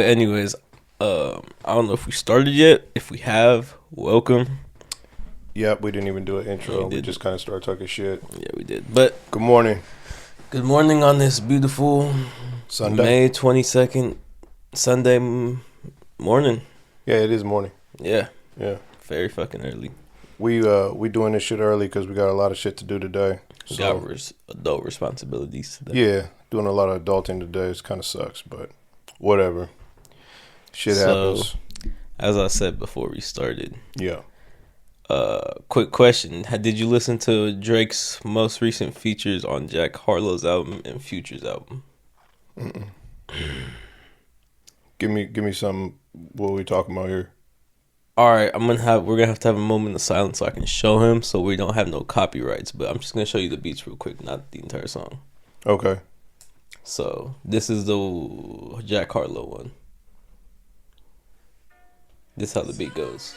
But anyways, I don't know if we started yet. If we have, welcome. Yep, we didn't even do an intro. We We just kind of started talking shit. Yeah, we did. But Good morning. good morning on this beautiful Sunday? May 22nd Sunday morning. Yeah, it is morning. Yeah, Yeah. very fucking early. We doing this shit early because we got a lot of shit to do today. We got adult responsibilities today. Yeah, doing a lot of adulting today. It kind of sucks, but whatever. Shit happens. As I said before we started. Yeah. Quick question. Did you listen to Drake's most recent features on Jack Harlow's album and Future's album? Mm-mm. Give me some. What are we talking about here? All right, we're gonna have to have a moment of silence so I can show him, so we don't have no copyrights. But I'm just gonna show you the beats real quick, not the entire song. Okay. So this is the Jack Harlow one. This is how the beat goes.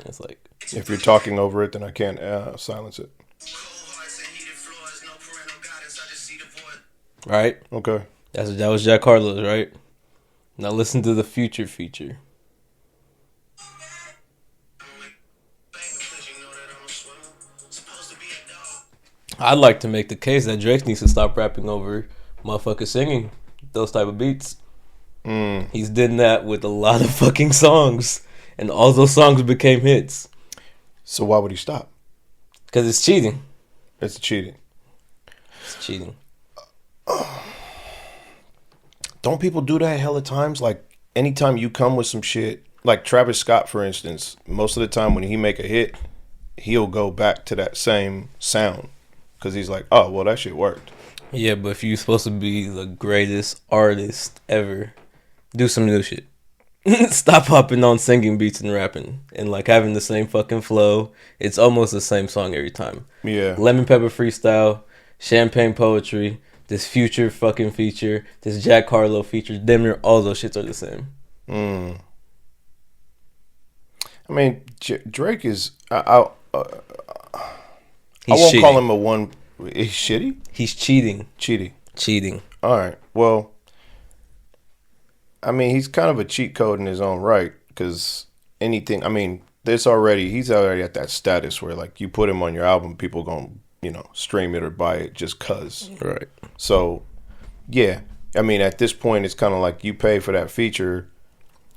It's like, if you're talking over it, then I can't silence it. Right? Okay. That was Jack Harlow's, right? Now listen to the Future feature. I'd like to make the case that Drake needs to stop rapping over motherfuckers singing those type of beats. He's done that with a lot of fucking songs, and all those songs became hits. So why would he stop? Because it's cheating. It's cheating. It's cheating. Don't people do that hella times? Like, anytime you come with some shit, like Travis Scott, for instance, most of the time when he make a hit, he'll go back to that same sound. Because he's like, oh, well, that shit worked. Yeah, but if you're supposed to be the greatest artist ever, do some new shit. Stop hopping on singing beats and rapping and like having the same fucking flow. It's almost the same song every time. Yeah. Lemon Pepper Freestyle, Champagne Poetry, this Future fucking feature, this Jack Harlow feature, damn near all those shits are the same. I mean, Drake is... I won't cheating. call him a one... He's shitty? He's cheating. Cheating. All right. Well, I mean, he's kind of a cheat code in his own right because anything... I mean, he's already at that status where, like, you put him on your album, people going to, stream it or buy it just cuz. Right. So, yeah. I mean, at this point, it's kind of like you pay for that feature.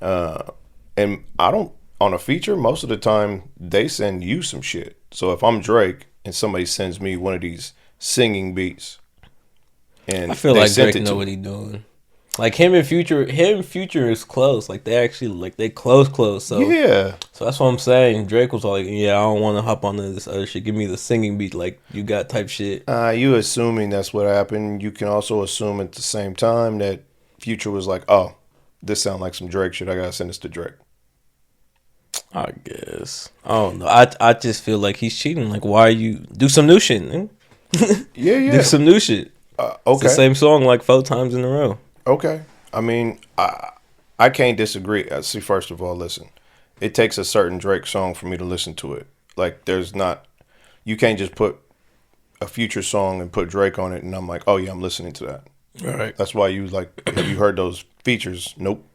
And I don't... On a feature, most of the time, they send you some shit. So if I'm Drake and somebody sends me one of these singing beats, and I feel like Drake know what he's doing. Like him and Future is close. Like they close. So yeah. So that's what I'm saying. Drake was like, yeah, I don't want to hop onto this other shit. Give me the singing beat like you got type shit. You assuming that's what happened. You can also assume at the same time that Future was like, oh, this sounds like some Drake shit. I gotta send this to Drake. I guess. I don't know. I just feel like he's cheating. Like, why are you... Do some new shit, man. Yeah. Do some new shit. Okay. It's the same song like 4 times in a row. Okay. I mean, I can't disagree. See, first of all, listen. It takes a certain Drake song for me to listen to it. Like, there's not... You can't just put a Future song and put Drake on it and I'm like, oh, yeah, I'm listening to that. All right. That's why you, like... Have you heard those features? Nope.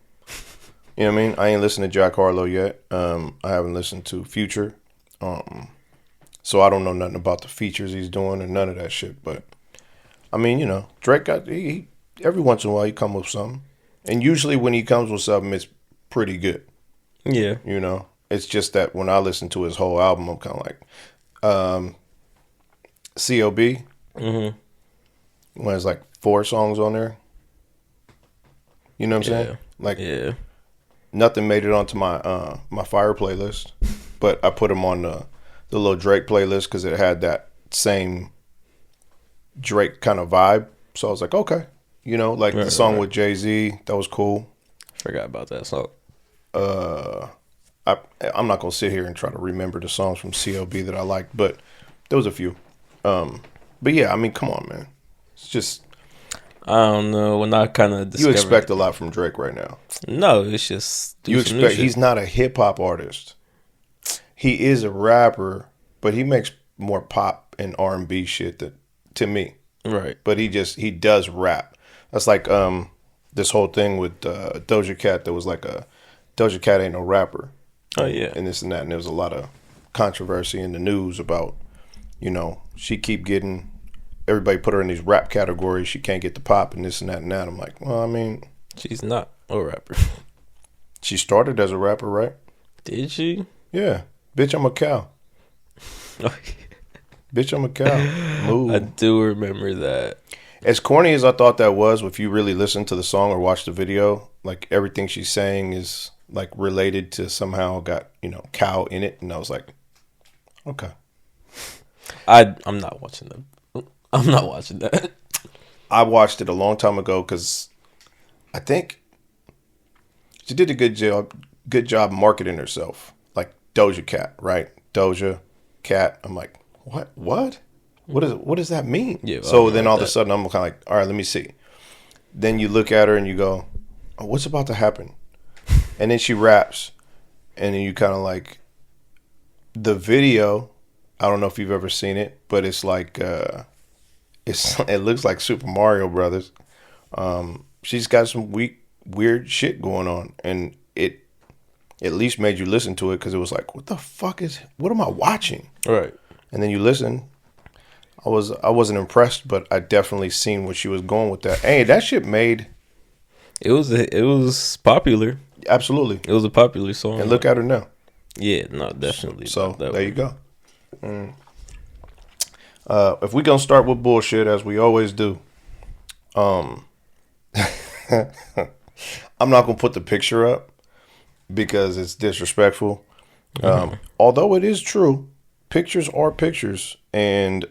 You know what I mean? I ain't listened to Jack Harlow yet. I haven't listened to Future. So I don't know nothing about the features he's doing or none of that shit. But, I mean, Drake got... He every once in a while, he come with something. And usually when he comes with something, it's pretty good. Yeah. It's just that when I listen to his whole album, I'm kind of like... C.O.B. Mm-hmm. When there's like 4 songs on there. You know what I'm saying? Like... Yeah. Nothing made it onto my my fire playlist, but I put them on the little Drake playlist because it had that same Drake kind of vibe. So I was like, okay, the song with Jay-Z, that was cool. Forgot about that song. I'm not gonna sit here and try to remember the songs from C.O.B. that I liked, but there was a few. But yeah, I mean, come on, man, it's just. I don't know. When I kind of You expect a lot from Drake right now. No, it's just you expect. He's not a hip hop artist. He is a rapper, but he makes more pop and R&B shit to me. Right. But he does rap. That's like this whole thing with Doja Cat. There was like a Doja Cat ain't no rapper. Oh yeah. And this and that. And there was a lot of controversy in the news about, she keep getting, everybody put her in these rap categories. She can't get the pop and this and that and that. I'm like, well, I mean. She's not a rapper. She started as a rapper, right? Did she? Yeah. Bitch, I'm a cow. Bitch, I'm a cow. Move. I do remember that. As corny as I thought that was, if you really listen to the song or watch the video, like everything she's saying is like related to somehow got, cow in it. And I was like, okay. I'm not watching that. I'm not watching that. I watched it a long time ago because I think she did a good job marketing herself. Like Doja Cat, right? Doja Cat. I'm like, what? What does that mean? Yeah, so then all of a sudden I'm kind of like, all right, let me see. Then you look at her and you go, oh, what's about to happen? And then she raps. And then you kind of like, the video, I don't know if you've ever seen it, but it's like, it looks like Super Mario Brothers. She's got some weird shit going on. And it at least made you listen to it because it was like, what am I watching? Right. And then you listen. I wasn't impressed, but I definitely seen where she was going with that. Hey, that shit made. It was popular. Absolutely. It was a popular song. And look at her now. Yeah, no, definitely. So there you go. If we gonna start with bullshit as we always do, I'm not gonna put the picture up because it's disrespectful. Although it is true, pictures are pictures, and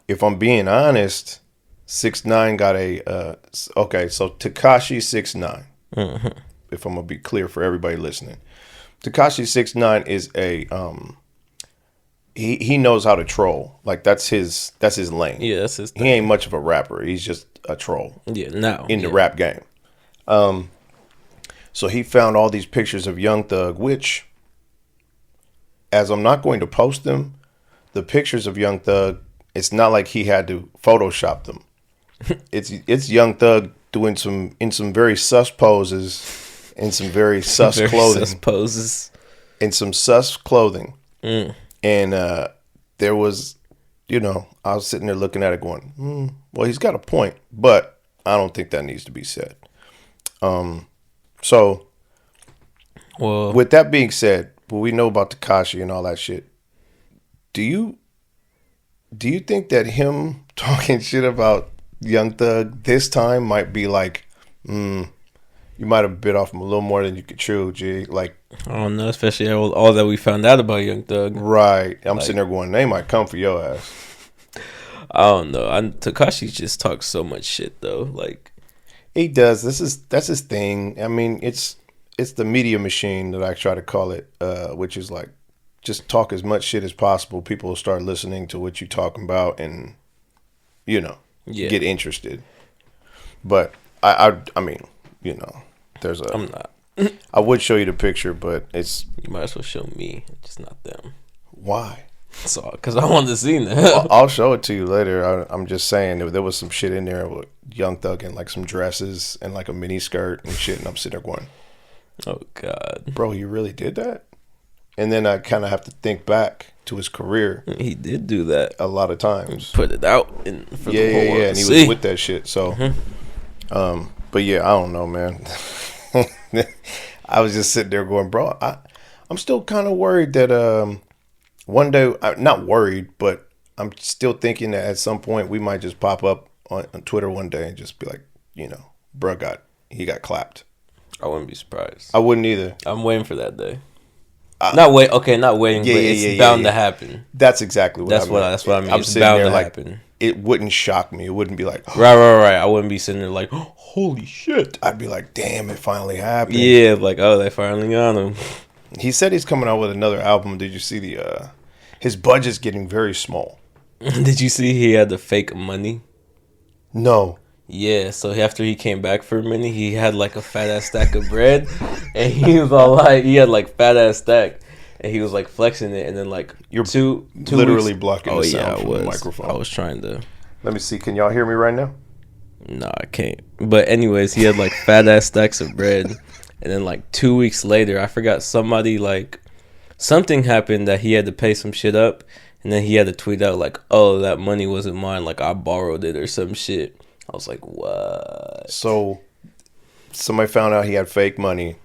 if I'm being honest, 6ix9ine got a okay. So Tekashi 6ix9ine. If I'm gonna be clear for everybody listening, Tekashi 6ix9ine is a he knows how to troll. Like that's his lane. Yeah, that's his thing. He ain't much of a rapper. He's just a troll. Yeah, now in the rap game. So he found all these pictures of Young Thug, which, as I'm not going to post them, the pictures of Young Thug, it's not like he had to Photoshop them. It's Young Thug doing some very sus poses, in some very sus clothing. Sus poses. In some sus clothing. And there was, I was sitting there looking at it going, well, he's got a point, but I don't think that needs to be said. So, well, with that being said, what we know about Tekashi and all that shit, do you think that him talking shit about Young Thug this time might be like, you might have bit off him a little more than you could chew, G? Like, I don't know, especially all that we found out about Young Thug. Right. I'm sitting there going, they might come for your ass. I don't know. Tekashi just talks so much shit though. Like, he does. That's his thing. I mean, it's the media machine that I try to call it, which is like, just talk as much shit as possible. People will start listening to what you're talking about and, get interested. But I mean, there's a. I'm not. I would show you the picture, but it's. You might as well show me, just not them. Why? So, because I wanted to see that. Well, I'll show it to you later. I'm just saying there was some shit in there with Young Thug and like some dresses and like a mini skirt and shit, and I'm sitting there going, "Oh God, bro, you really did that?" And then I kind of have to think back to his career. He did do that a lot of times. Put it out for the whole world and he was with that shit. So, but yeah, I don't know, man. I was just sitting there going, bro, I'm still kind of worried that one day, not worried, but I'm still thinking that at some point we might just pop up on Twitter one day and just be like, bro he got clapped. I wouldn't be surprised. I wouldn't either. I'm waiting for that day. Not waiting, but it's bound to happen. That's exactly what that's what I mean. I'm it's bound to happen. Like, it wouldn't shock me. It wouldn't be like, right. I wouldn't be sitting there like, oh, holy shit. I'd be like, damn, it finally happened. Yeah, like, oh, they finally got him. He said he's coming out with another album. Did you see his budget's getting very small? Did you see he had the fake money? No. Yeah, so after he came back for a minute, he had like a fat ass stack of bread, and he was all like, he had like fat ass stack, and he was like flexing it, and then like you're two literally weeks, blocking the sound from the microphone. I was trying to. Let me see. Can y'all hear me right now? No, I can't. But anyways, he had like fat ass stacks of bread, and then like 2 weeks later, I forgot somebody like something happened that he had to pay some shit up, and then he had to tweet out like, "Oh, that money wasn't mine. Like I borrowed it or some shit." I was like, "What?" So somebody found out he had fake money,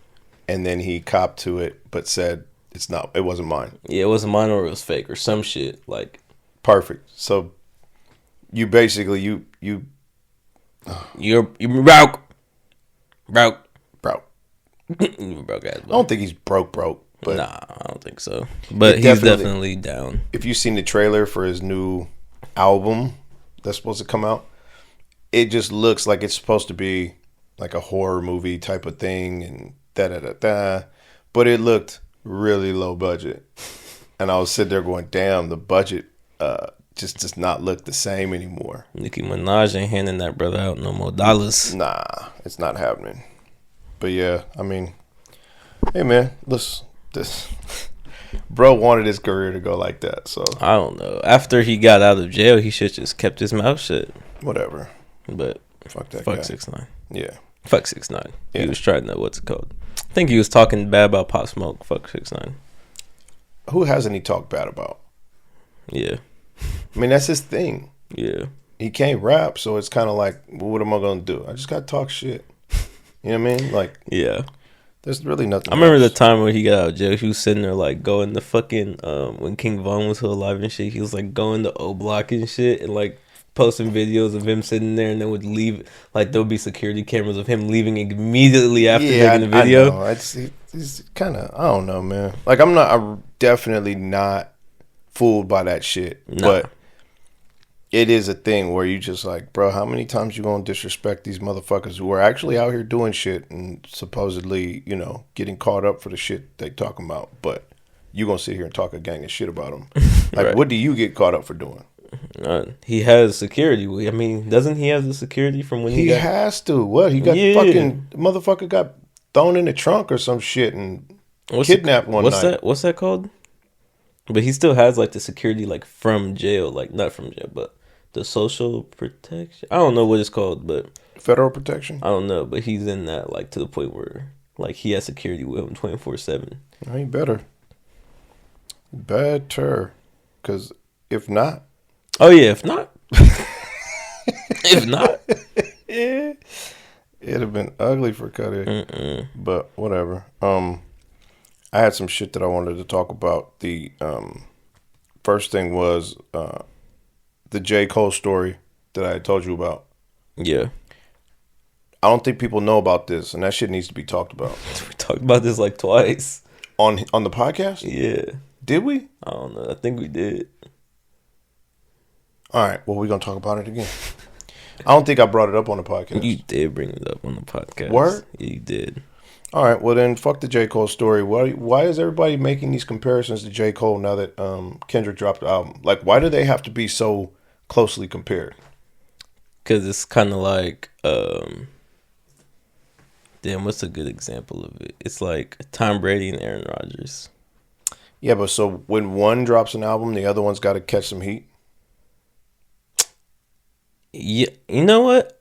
and then he copped to it, but said it wasn't mine. Yeah, it wasn't mine or it was fake or some shit. Like Perfect. So you basically you're broke, broke, bro. you broke ass. I don't think he's broke, but Nah, I don't think so. But he's definitely down. If you've seen the trailer for his new album that's supposed to come out, it just looks like it's supposed to be like a horror movie type of thing and da da da da. But it looked really low budget. And I was sitting there going, damn, the budget just does not look the same anymore. Nicki Minaj ain't handing that brother out no more dollars. Nah, it's not happening. But yeah, I mean, hey man, this bro wanted his career to go like that, so I don't know. After he got out of jail, he should just kept his mouth shut. whatever. But Fuck that fuck guy. 6ix9ine. Yeah. Fuck 6ix9ine. Yeah. He was trying to what's it called? I think he was talking bad about Pop Smoke. Fuck 6ix9ine. Who hasn't he talked bad about? Yeah. I mean, that's his thing. Yeah. He can't rap, so it's kind of like, well, what am I going to do? I just got to talk shit. You know what I mean? Like, Yeah. there's really nothing I remember else. the time when he got out of jail, he was sitting there like going to fucking when King Von was still alive and shit, he was like going to O Block and shit and like posting videos of him sitting there and then would leave, like there'll be security cameras of him leaving immediately after making the video. I know. It's kind of, I don't know, man. Like, I'm definitely not fooled by that shit. Nah. But it is a thing where you just like, bro, how many times you gonna disrespect these motherfuckers who are actually out here doing shit and supposedly, you know, getting caught up for the shit they talking about, but you gonna sit here and talk a gang of shit about them. Like, Right. What do you get caught up for doing? He has security. I mean, doesn't he have the security from when He got? has to. What? He got Yeah. fucking, motherfucker got thrown in the trunk or some shit and kidnapped one night. What's that called? But he still has like the security like from jail, like not from jail, but the social protection. I don't know what it's called, but Federal protection? I don't know. But he's in that like to the point where like he has security with him 24/7. He better. Better. Because if not, Oh yeah, if not, if not, it'd have been ugly for Cuddy. But whatever. I had some shit that I wanted to talk about. The first thing was the J. Cole story that I had told you about. yeah. I don't think people know about this, and that shit needs to be talked about. We talked about this like twice. On the podcast? Yeah, Did we? I don't know. I think we did. All right. Well, we're going to talk about it again. I don't think I brought it up on the podcast. You did bring it up on the podcast. Word? Yeah, you did. All right. Well, then fuck the J. Cole story. Why is everybody making these comparisons to J. Cole now that Kendrick dropped the album? Like, why do they have to be so closely compared? Because it's kind of like, damn, what's a good example of it? It's like Tom Brady and Aaron Rodgers. Yeah, but so when one drops an album, the other one's got to catch some heat? Yeah, you know what?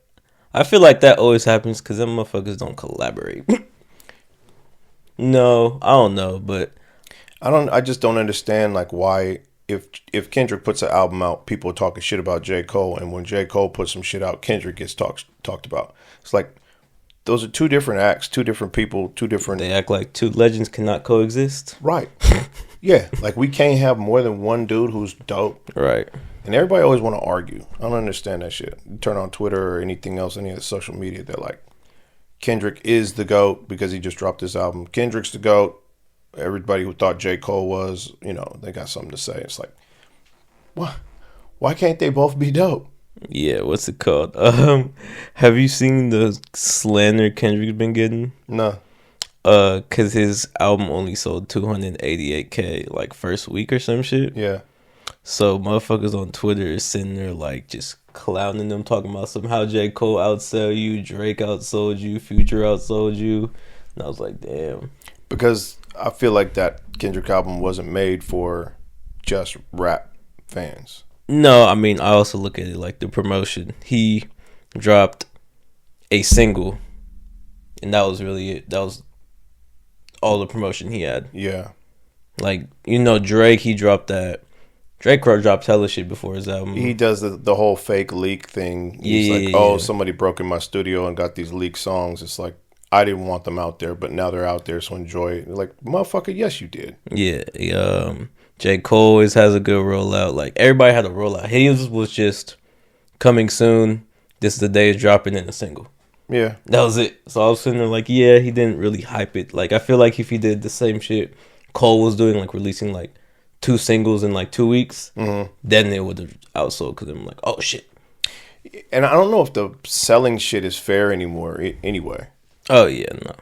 I feel like that always happens because them motherfuckers don't collaborate. No, I don't know, but I just don't understand like why if Kendrick puts an album out, people are talking shit about J. Cole, and when J. Cole puts some shit out, Kendrick gets talked about. It's like those are two different acts, two different people, two different. they act like two legends cannot coexist. Right. Yeah, like we can't have more than one dude who's dope. Right. And everybody always want to argue. I don't understand that shit. You turn on Twitter or anything else, any of the social media, they're like, Kendrick is the GOAT because he just dropped this album. Kendrick's the GOAT. Everybody who thought J. Cole was, you know, they got something to say. It's like, what? Why can't they both be dope? Yeah, what's it called? Have you seen the slander Kendrick's been getting? No. Cause his album only sold 288K like first week or some shit. Yeah. So motherfuckers on Twitter is sitting there like just clowning them, talking about somehow J. Cole outsell you, Drake outsold you, Future outsold you. And I was like, damn. Because I feel like that Kendrick album wasn't made for just rap fans. No, I mean I also look at it like the promotion. He dropped a single, and that was really it. That was all the promotion he had. Yeah. Like, you know, Drake, he dropped that. Drake dropped hella shit before his album. He does the whole fake leak thing. He's like, oh, somebody broke in my studio and got these leaked songs. It's like, I didn't want them out there, but now they're out there, so enjoy it. Like, motherfucker, yes, you did. Yeah. J. Cole always has a good rollout. Like, everybody had a rollout. His was just coming soon. This is the day it's dropping in a single. Yeah. That was it. So I was sitting there like, yeah, he didn't really hype it. Like, I feel like if he did the same shit Cole was doing, like releasing like 2 singles in like 2 weeks, then it would have outsold, because I'm like, oh shit. And I don't know if the selling shit is fair anymore anyway. Oh yeah, no.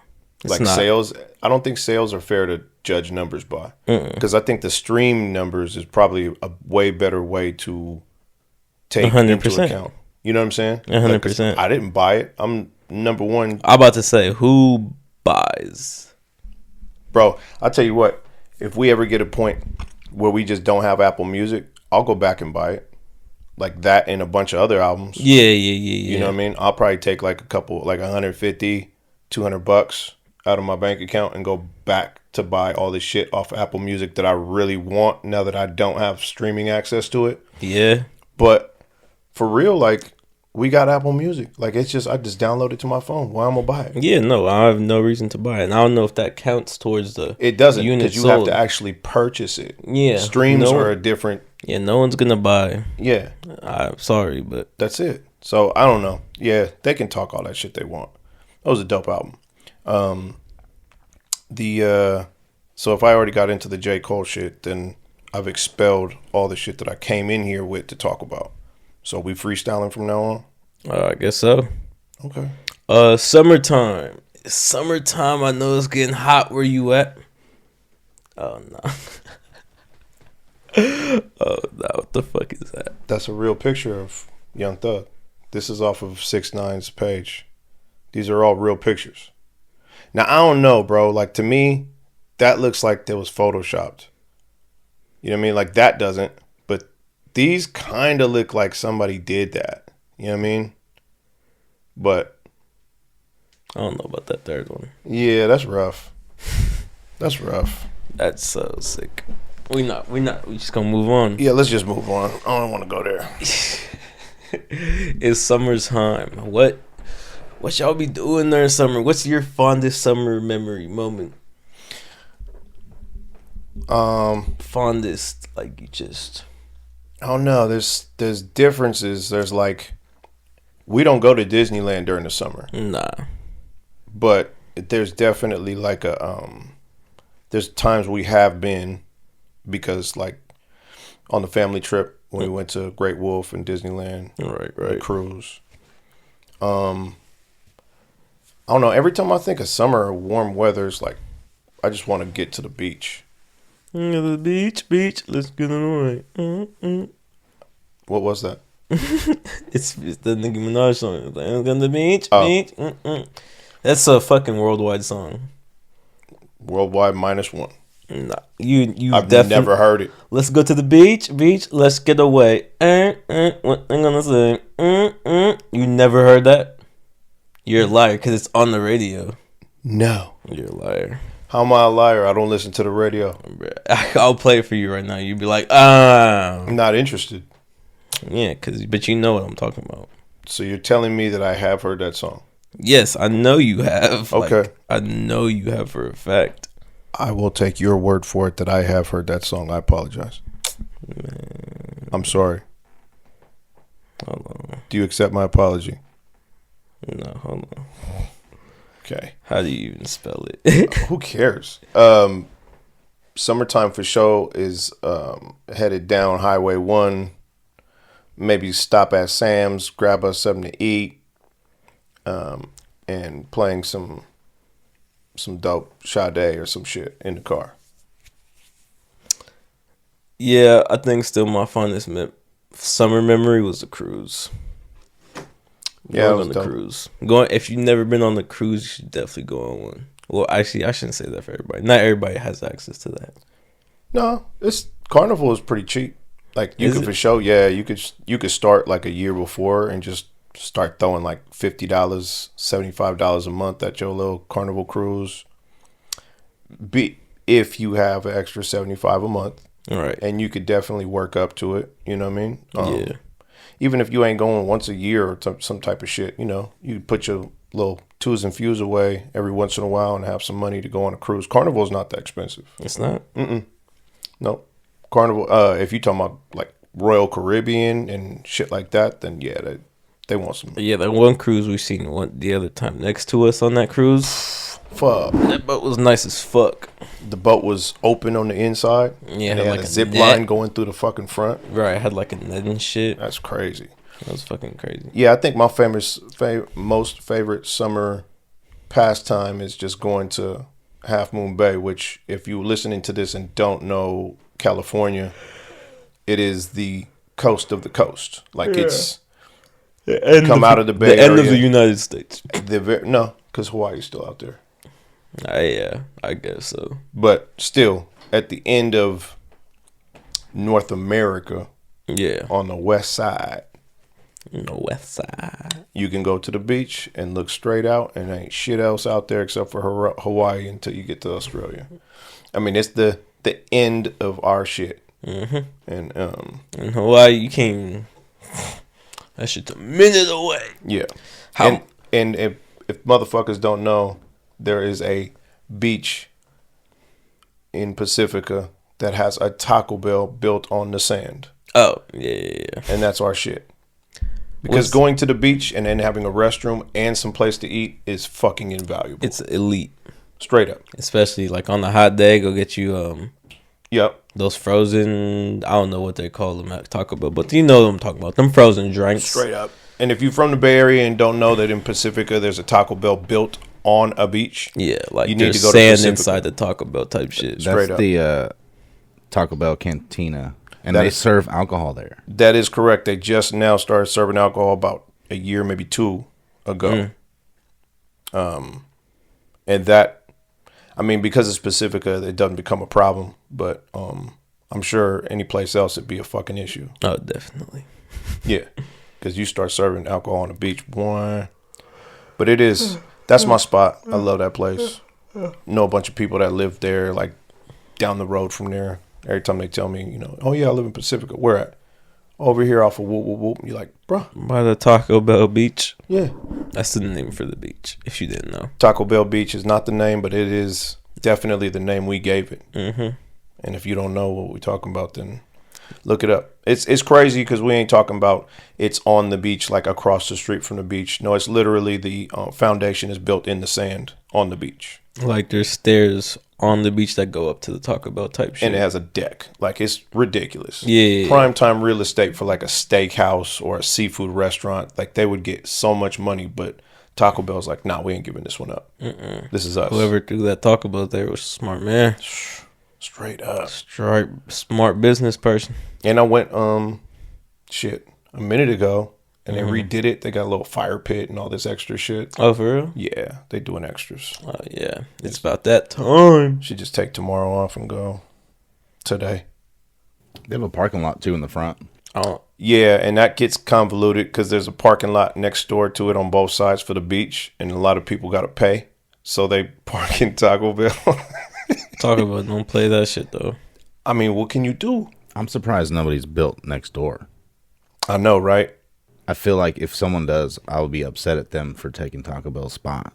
It's like not. Sales, I don't think sales are fair to judge numbers by. Because I think the stream numbers is probably a way better way to take 100%. into account. You know what I'm saying? 100%. I didn't buy it. I'm number one. I'm about to say, who buys? Bro, I'll tell you what. If we ever get a point where we just don't have Apple Music, I'll go back and buy it. Like that and a bunch of other albums. Yeah. You know what I mean? I'll probably take like a couple, like 150, $200 out of my bank account and go back to buy all this shit off Apple Music that I really want now that I don't have streaming access to it. Yeah. But for real, like, we got Apple Music. Like, it's just, I just download it to my phone. Why am I buy it? Yeah, no, I have no reason to buy it. And I don't know if that counts towards the It doesn't, unit because you sold. have to actually purchase it. Yeah. Streams are a different. Yeah, no one's going to buy. Yeah. I'm sorry, but. That's it. So, I don't know. Yeah, they can talk all that shit they want. That was a dope album. So if I already got into the J. Cole shit, then I've expelled all the shit that I came in here with to talk about. So we freestyling from now on? I guess so. Okay. Summertime. Summertime, I know it's getting hot. Where you at? Oh, no. Oh, no. What the fuck is that? That's a real picture of Young Thug. This is off of 6ix9ine's page. These are all real pictures. Now, I don't know, bro. Like, to me, that looks like it was photoshopped. You know what I mean? Like, that doesn't. But these kind of look like somebody did that. You know what I mean? But I don't know about that third one. yeah, that's rough. That's rough. That's so sick. We just gonna move on. Yeah, let's just move on. I don't want to go there. It's summertime. What y'all be doing during summer? What's your fondest summer memory moment? Fondest, like, you just. I don't know. There's differences. There's like, we don't go to Disneyland during the summer. Nah. But there's definitely like there's times we have been, because like on the family trip when we went to Great Wolf and Disneyland. Right. The cruise. I don't know. Every time I think of summer or warm weather, it's like, I just want to get to the beach. The beach, let's get it away. What was that? It's the Nicki Minaj song. Let's go to the beach. That's a fucking worldwide song. Worldwide -1. Nah, you. I've never heard it. Let's go to the beach, let's get away. What I'm gonna say. You never heard that? You're a liar, because it's on the radio. No. You're a liar. How am I a liar? I don't listen to the radio. I'll play it for you right now. You'd be like, ah. I'm not interested. Yeah, but you know what I'm talking about. So you're telling me that I have heard that song? Yes, I know you have. Okay. Like, I know you have for a fact. I will take your word for it that I have heard that song. I apologize. Man. I'm sorry. Hold on. Do you accept my apology? No, hold on. Okay. How do you even spell it? Who cares? Summertime for sure is headed down Highway 1. Maybe stop at Sam's, grab us something to eat, and playing some dope Sade or some shit in the car. Yeah, I think still my fondest summer memory was the cruise. Yeah, going on the cruise. If you've never been on the cruise, you should definitely go on one. Well, actually, I shouldn't say that for everybody. Not everybody has access to that. No, Carnival is pretty cheap. Like, you could for sure, yeah, you could start like a year before and just start throwing like $50, $75 a month at your little Carnival cruise. If you have an extra 75 a month, All right. and you could definitely work up to it. You know what I mean? Yeah. Even if you ain't going once a year or some type of shit, you know, you put your little twos and fews away every once in a while and have some money to go on a cruise. Carnival's not that expensive. It's not. Nope. Carnival. If you talking about like Royal Caribbean and shit like that, then yeah, they want some. Yeah, that one cruise we seen the other time next to us on that cruise. Fuck. That boat was nice as fuck. The boat was open on the inside. Yeah, and they had like a zip net. line going through the fucking front. Right, it had like a net and shit. That's crazy. That was fucking crazy. Yeah, I think my most favorite summer pastime is just going to Half Moon Bay, which if you're listening to this and don't know California, it is the coast of the coast. Like it's come out of the Bay The end of Area. the United States. No, because Hawaii's still out there. Yeah, I guess so. But still, at the end of North America, Yeah. on the west side, The west side. you can go to the beach and look straight out, and there ain't shit else out there except for Hawaii until you get to Australia. I mean, it's the end of our shit. Mm-hmm. And In Hawaii, you can't even... That shit's a minute away. yeah. How? And if motherfuckers don't know, there is a beach in Pacifica that has a Taco Bell built on the sand. Oh, yeah. And that's our shit. Because going to the beach and then having a restroom and some place to eat is fucking invaluable. It's elite. Straight up. Especially like on a hot day, go get you Yep. those frozen, I don't know what they call them at Taco Bell, but you know what I'm talking about. Them frozen drinks. Straight up. And if you're from the Bay Area and don't know that in Pacifica there's a Taco Bell built on a beach, Yeah, like you need there's to go to sand Pacifica. inside the Taco Bell type shit. Straight That's up. the Taco Bell Cantina, and That they is- serve alcohol there. that is correct. They just now started serving alcohol about a year, maybe two ago. And that, I mean, because it's Pacifica, it doesn't become a problem. But I'm sure any place else it'd be a fucking issue. Oh, definitely. Yeah, because you start serving alcohol on the beach, boy. But it is, that's my spot. I love that place. Know a bunch of people that live there, like down the road from there. Every time they tell me, you know, oh yeah, I live in Pacifica. Where at? Over here off of whoop whoop whoop. You're like, bruh. By the Taco Bell Beach. Yeah. That's the name for the beach, if you didn't know. Taco Bell Beach is not the name, but it is definitely the name we gave it. Mm-hmm. And if you don't know what we're talking about, then look it up. It's crazy because we ain't talking about it's on the beach, like across the street from the beach. No, it's literally the foundation is built in the sand on the beach. Like there's stairs on the beach that go up to the Taco Bell type shit. And it has a deck. Like, it's ridiculous. Yeah. Prime time real estate for like a steakhouse or a seafood restaurant. Like, they would get so much money, but Taco Bell's like, nah, we ain't giving this one up. This is us. Whoever threw that Taco Bell there was a smart man. Straight up. Smart business person. And I went, a minute ago, and they redid it. They got a little fire pit and all this extra shit. Oh, for real? Yeah, they doing extras. Oh, yeah. It's about that time. Should just take tomorrow off and go today. They have a parking lot too in the front. Oh, Yeah, and that gets convoluted because there's a parking lot next door to it on both sides for the beach, and a lot of people got to pay. So they park in Taco Bell. Taco Bell don't play that shit, though. I mean, what can you do? I'm surprised nobody's built next door. I know, right? I feel like if someone does, I would be upset at them for taking Taco Bell's spot.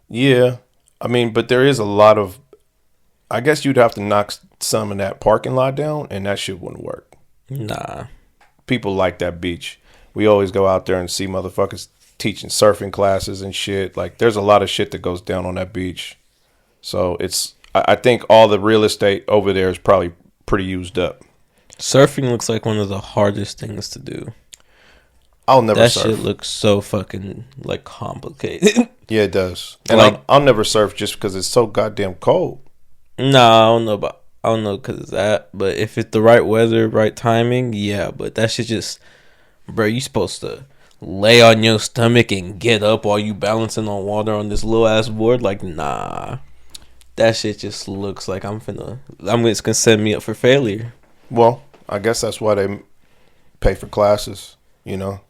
Yeah. I mean, but there is a lot of, I guess you'd have to knock some of that parking lot down, and that shit wouldn't work. Nah. People like that beach. We always go out there and see motherfuckers teaching surfing classes and shit. Like, there's a lot of shit that goes down on that beach. So I think all the real estate over there is probably pretty used up. Surfing looks like one of the hardest things to do. I'll never That surf. shit looks so fucking, like, complicated. Yeah, it does. And Like- I'll never surf just because it's so goddamn cold. Nah, I don't know because of that. But if it's the right weather, right timing, yeah. But that shit just, bro, you supposed to lay on your stomach and get up while you balancing on water on this little ass board. Like, nah. That shit just looks like it's gonna set me up for failure. Well, I guess that's why they pay for classes, you know.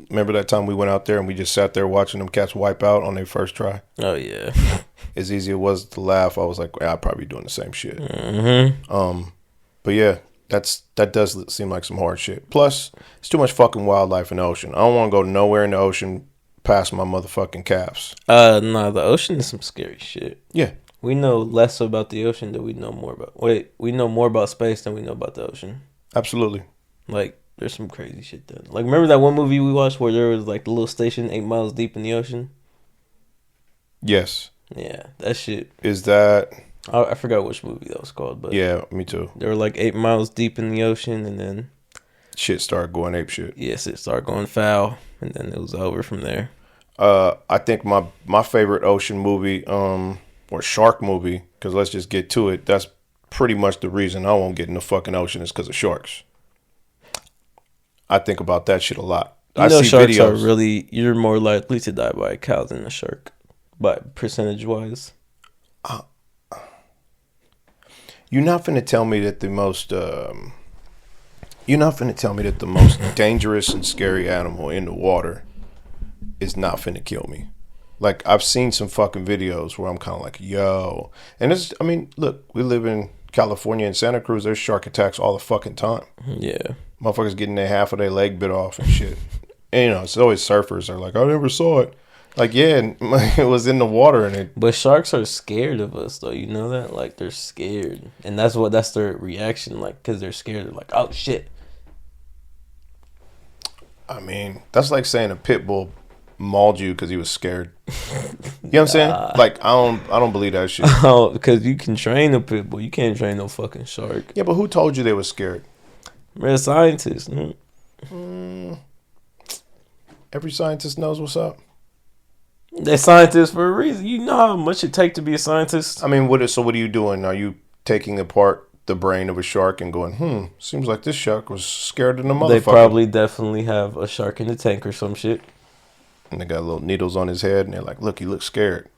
Remember that time we went out there and we just sat there watching them cats wipe out on their first try? Oh yeah. As easy as it was to laugh, I was like, yeah, I'd probably be doing the same shit. Mm-hmm. But yeah, that does seem like some hard shit. Plus, it's too much fucking wildlife in the ocean. I don't want to go nowhere in the ocean past my motherfucking calves. No, the ocean is some scary shit. Yeah. We know less about the ocean than we know more about. Wait, we know more about space than we know about the ocean. Absolutely. Like, there's some crazy shit done. Like, remember that one movie we watched where there was like the little station 8 miles deep in the ocean? Yes. Yeah, that shit. Is that? I forgot which movie that was called, but Yeah, me too. they were like 8 miles deep in the ocean, and then Shit started going ape shit. yes, it started going foul, and then it was over from there. I think my favorite ocean movie, or shark movie, because let's just get to it. That's pretty much the reason I won't get in the fucking ocean is because of sharks. I think about that shit a lot. You know, sharks are really, you're more likely to die by a cow than a shark, but percentage wise. You're not finna tell me that the most. You're not finna tell me that the most dangerous and scary animal in the water is not finna kill me. Like, I've seen some fucking videos where I'm kind of like, yo. And it's, I mean, look, we live in California and Santa Cruz. There's shark attacks all the fucking time. Yeah. Motherfuckers getting their half of their leg bit off and shit. And, you know, it's always surfers are like, I never saw it. Like, yeah, and it was in the water and it. But sharks are scared of us, though. You know that? Like, they're scared. And that's their reaction, like, because they're scared. They're like, oh, shit. I mean, that's like saying a pit bull mauled you because he was scared. You know what I'm saying? Like, I don't believe that shit. Oh, because you can train a pit bull. You can't train no fucking shark. Yeah, but who told you they were scared? We're scientists. Every scientist knows what's up. They're scientists for a reason. You know how much it takes to be a scientist? I mean, what are you doing? Are you taking apart the brain of a shark and going, seems like this shark was scared of the motherfucker? They probably definitely have a shark in the tank or some shit. And they got little needles on his head and they're like, look, he looks scared.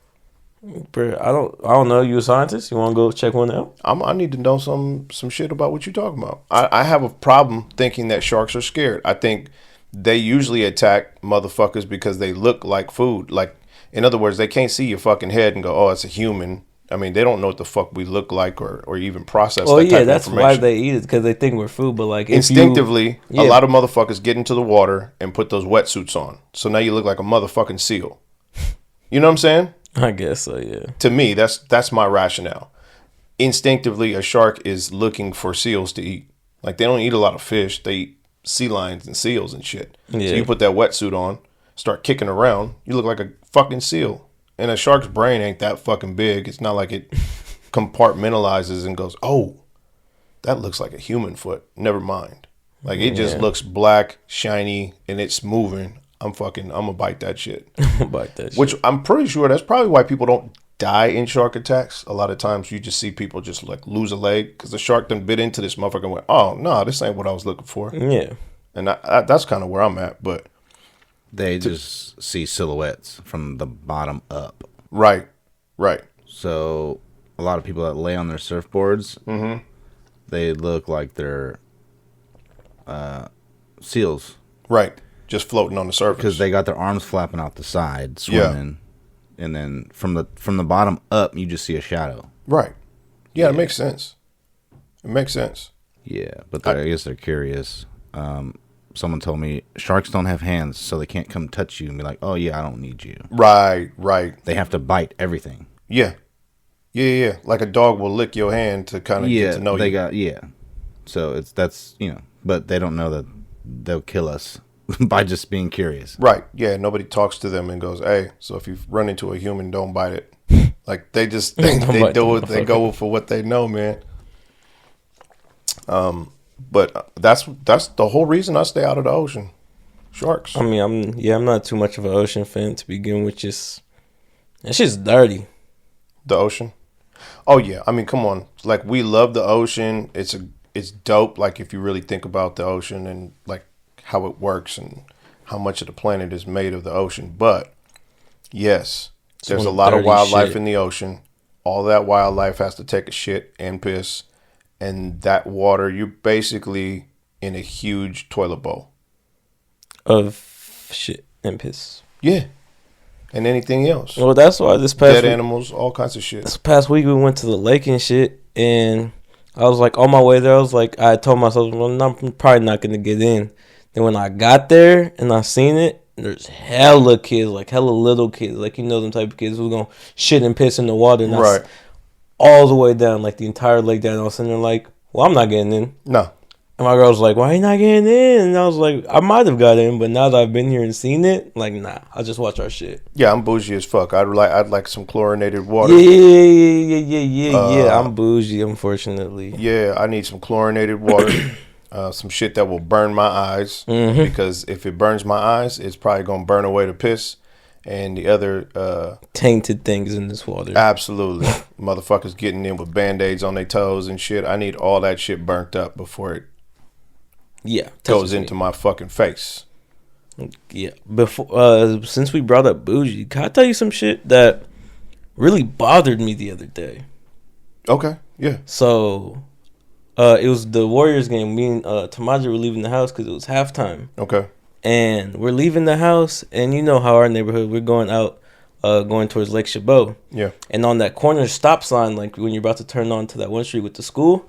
Bro, I don't know. You a scientist? You want to go check one out? I need to know some shit about what you're talking about. I have a problem thinking that sharks are scared. I think they usually attack motherfuckers because they look like food. Like, in other words, they can't see your fucking head and go, oh, it's a human. I mean, they don't know what the fuck we look like or even process that type of that's information. why they eat it, because they think we're food. But like, instinctively, a lot of motherfuckers get into the water and put those wetsuits on. So now you look like a motherfucking seal. You know what I'm saying? I guess so, yeah. To me, that's my rationale. Instinctively, a shark is looking for seals to eat. Like, they don't eat a lot of fish. They eat sea lions and seals and shit. Yeah. So you put that wetsuit on, start kicking around, you look like a fucking seal. And a shark's brain ain't that fucking big. It's not like it compartmentalizes and goes, oh, that looks like a human foot. Never mind. Like, it just looks black, shiny, and it's moving. I'm gonna bite that shit. Which I'm pretty sure that's probably why people don't die in shark attacks. A lot of times you just see people just like lose a leg because the shark done bit into this motherfucker and went, oh, no, this ain't what I was looking for. Yeah. And that's kind of where I'm at. But they just see silhouettes from the bottom up. Right. So a lot of people that lay on their surfboards, they look like they're seals. Right. Just floating on the surface. Because they got their arms flapping out the side, swimming. Yeah. And then from the bottom up, you just see a shadow. Right. Yeah, it makes sense. It makes sense. Yeah, but I guess they're curious. Someone told me sharks don't have hands, so they can't come touch you and be like, oh, yeah, I don't need you. Right. They have to bite everything. Yeah. Like a dog will lick your hand to kind of get to know you. So that's but they don't know that they'll kill us by just being curious. Right. Yeah. Nobody talks to them and goes, hey, so if you run into a human, don't bite it. Like, they just, they go for what they know, man. But that's the whole reason I stay out of the ocean. Sharks. I mean, I'm not too much of an ocean fan to begin with. It's just dirty. The ocean? Oh yeah. I mean, come on. Like, we love the ocean. It's dope. Like, if you really think about the ocean and like how it works and how much of the planet is made of the ocean. But yes, there's a lot of wildlife in the ocean. All that wildlife has to take a shit and piss. And that water, you're basically in a huge toilet bowl. Of shit and piss. Yeah. And anything else. Well, that's why this dead animals, all kinds of shit. This past week we went to the lake and shit, and I was like on my way there. I was like, I told myself, well, I'm probably not gonna get in. Then when I got there and I seen it, there's hella kids, like hella little kids, like you know them type of kids who's gonna shit and piss in the water, and right, all the way down, like the entire lake down. I was sitting there like, well, I'm not getting in. No. And my girl was like, why are you not getting in? And I was like, I might have got in, but now that I've been here and seen it, like, nah, I'll just watch our shit. Yeah, I'm bougie as fuck. I'd like some chlorinated water. Yeah. I'm bougie, unfortunately. Yeah, I need some chlorinated water. Some shit that will burn my eyes. Mm-hmm. Because if it burns my eyes, it's probably going to burn away the piss and the other... tainted things in this water. Absolutely. Motherfuckers getting in with Band-Aids on their toes and shit. I need all that shit burnt up before it goes into my fucking face. Yeah. Before, since we brought up bougie, can I tell you some shit that really bothered me the other day? Okay. Yeah. So, it was the Warriors game. Me and Tamaja were leaving the house because it was halftime. Okay. And we're leaving the house, and you know how our neighborhood, we're going out, going towards Lake Chabot. Yeah. And on that corner stop sign, like when you're about to turn on to that one street with the school,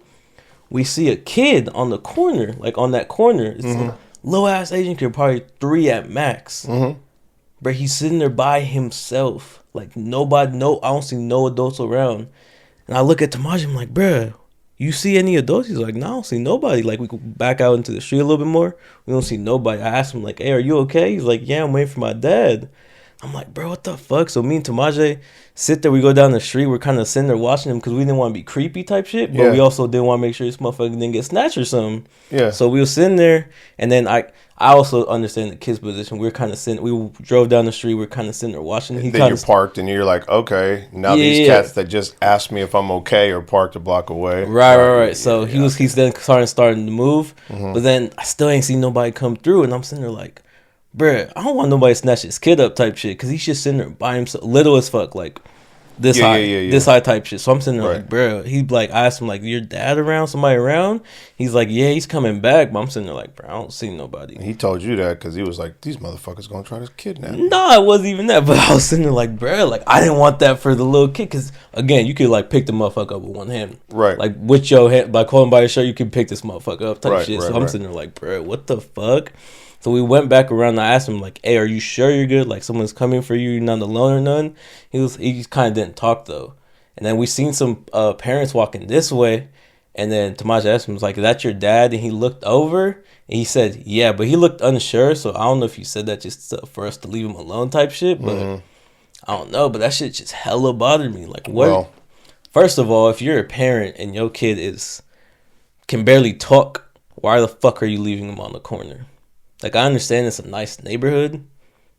we see a kid on the corner, like on that corner. It's a low ass Asian kid, probably 3 at max. Mm-hmm. But he's sitting there by himself, like nobody, I don't see no adults around. And I look at Tamaja, I'm like, bruh, you see any adults? He's like, no, I don't see nobody. Like, we go back out into the street a little bit more. We don't see nobody. I asked him, like, hey, are you okay? He's like, yeah, I'm waiting for my dad. I'm like, bro, what the fuck? So me and Tamaja sit there. We go down the street. We're kind of sitting there watching him because we didn't want to be creepy type shit. But we also didn't want to make sure this motherfucker didn't get snatched or something. Yeah. So we were sitting there. And then I also understand the kid's position. We were kind of sitting. We drove down the street. We are kind of sitting there watching. Then you're parked and you're like, okay. Now these cats that just asked me if I'm okay are parked a block away. Right. So he's then starting to move. Mm-hmm. But then I still ain't seen nobody come through. And I'm sitting there like, bruh, I don't want nobody to snatch his kid up type shit, because he's just sitting there by himself, little as fuck, like this high type shit. So I'm sitting there like, bruh, he's like, I asked him like, your dad around, somebody around? He's like, yeah, he's coming back. But I'm sitting there like, bro, I don't see nobody. He told you that because he was like, these motherfuckers gonna try to kidnap me. No, it wasn't even that. But I was sitting there like, bruh, like I didn't want that for the little kid, because again, you could like pick the motherfucker up with one hand, right? Like with your hand, by holding by your shirt, you can pick this motherfucker up type shit. So I'm sitting there like, bruh, what the fuck? So we went back around and I asked him, like, hey, are you sure you're good? Like, someone's coming for you, you're not alone or none? He kind of didn't talk, though. And then we seen some parents walking this way. And then Tamaja asked him, like, is that your dad? And he looked over and he said, yeah, but he looked unsure. So I don't know if you said that just for us to leave him alone type shit. But I don't know. But that shit just hella bothered me. Like, what? Well, first of all, if you're a parent and your kid can barely talk, why the fuck are you leaving him on the corner? Like, I understand it's a nice neighborhood,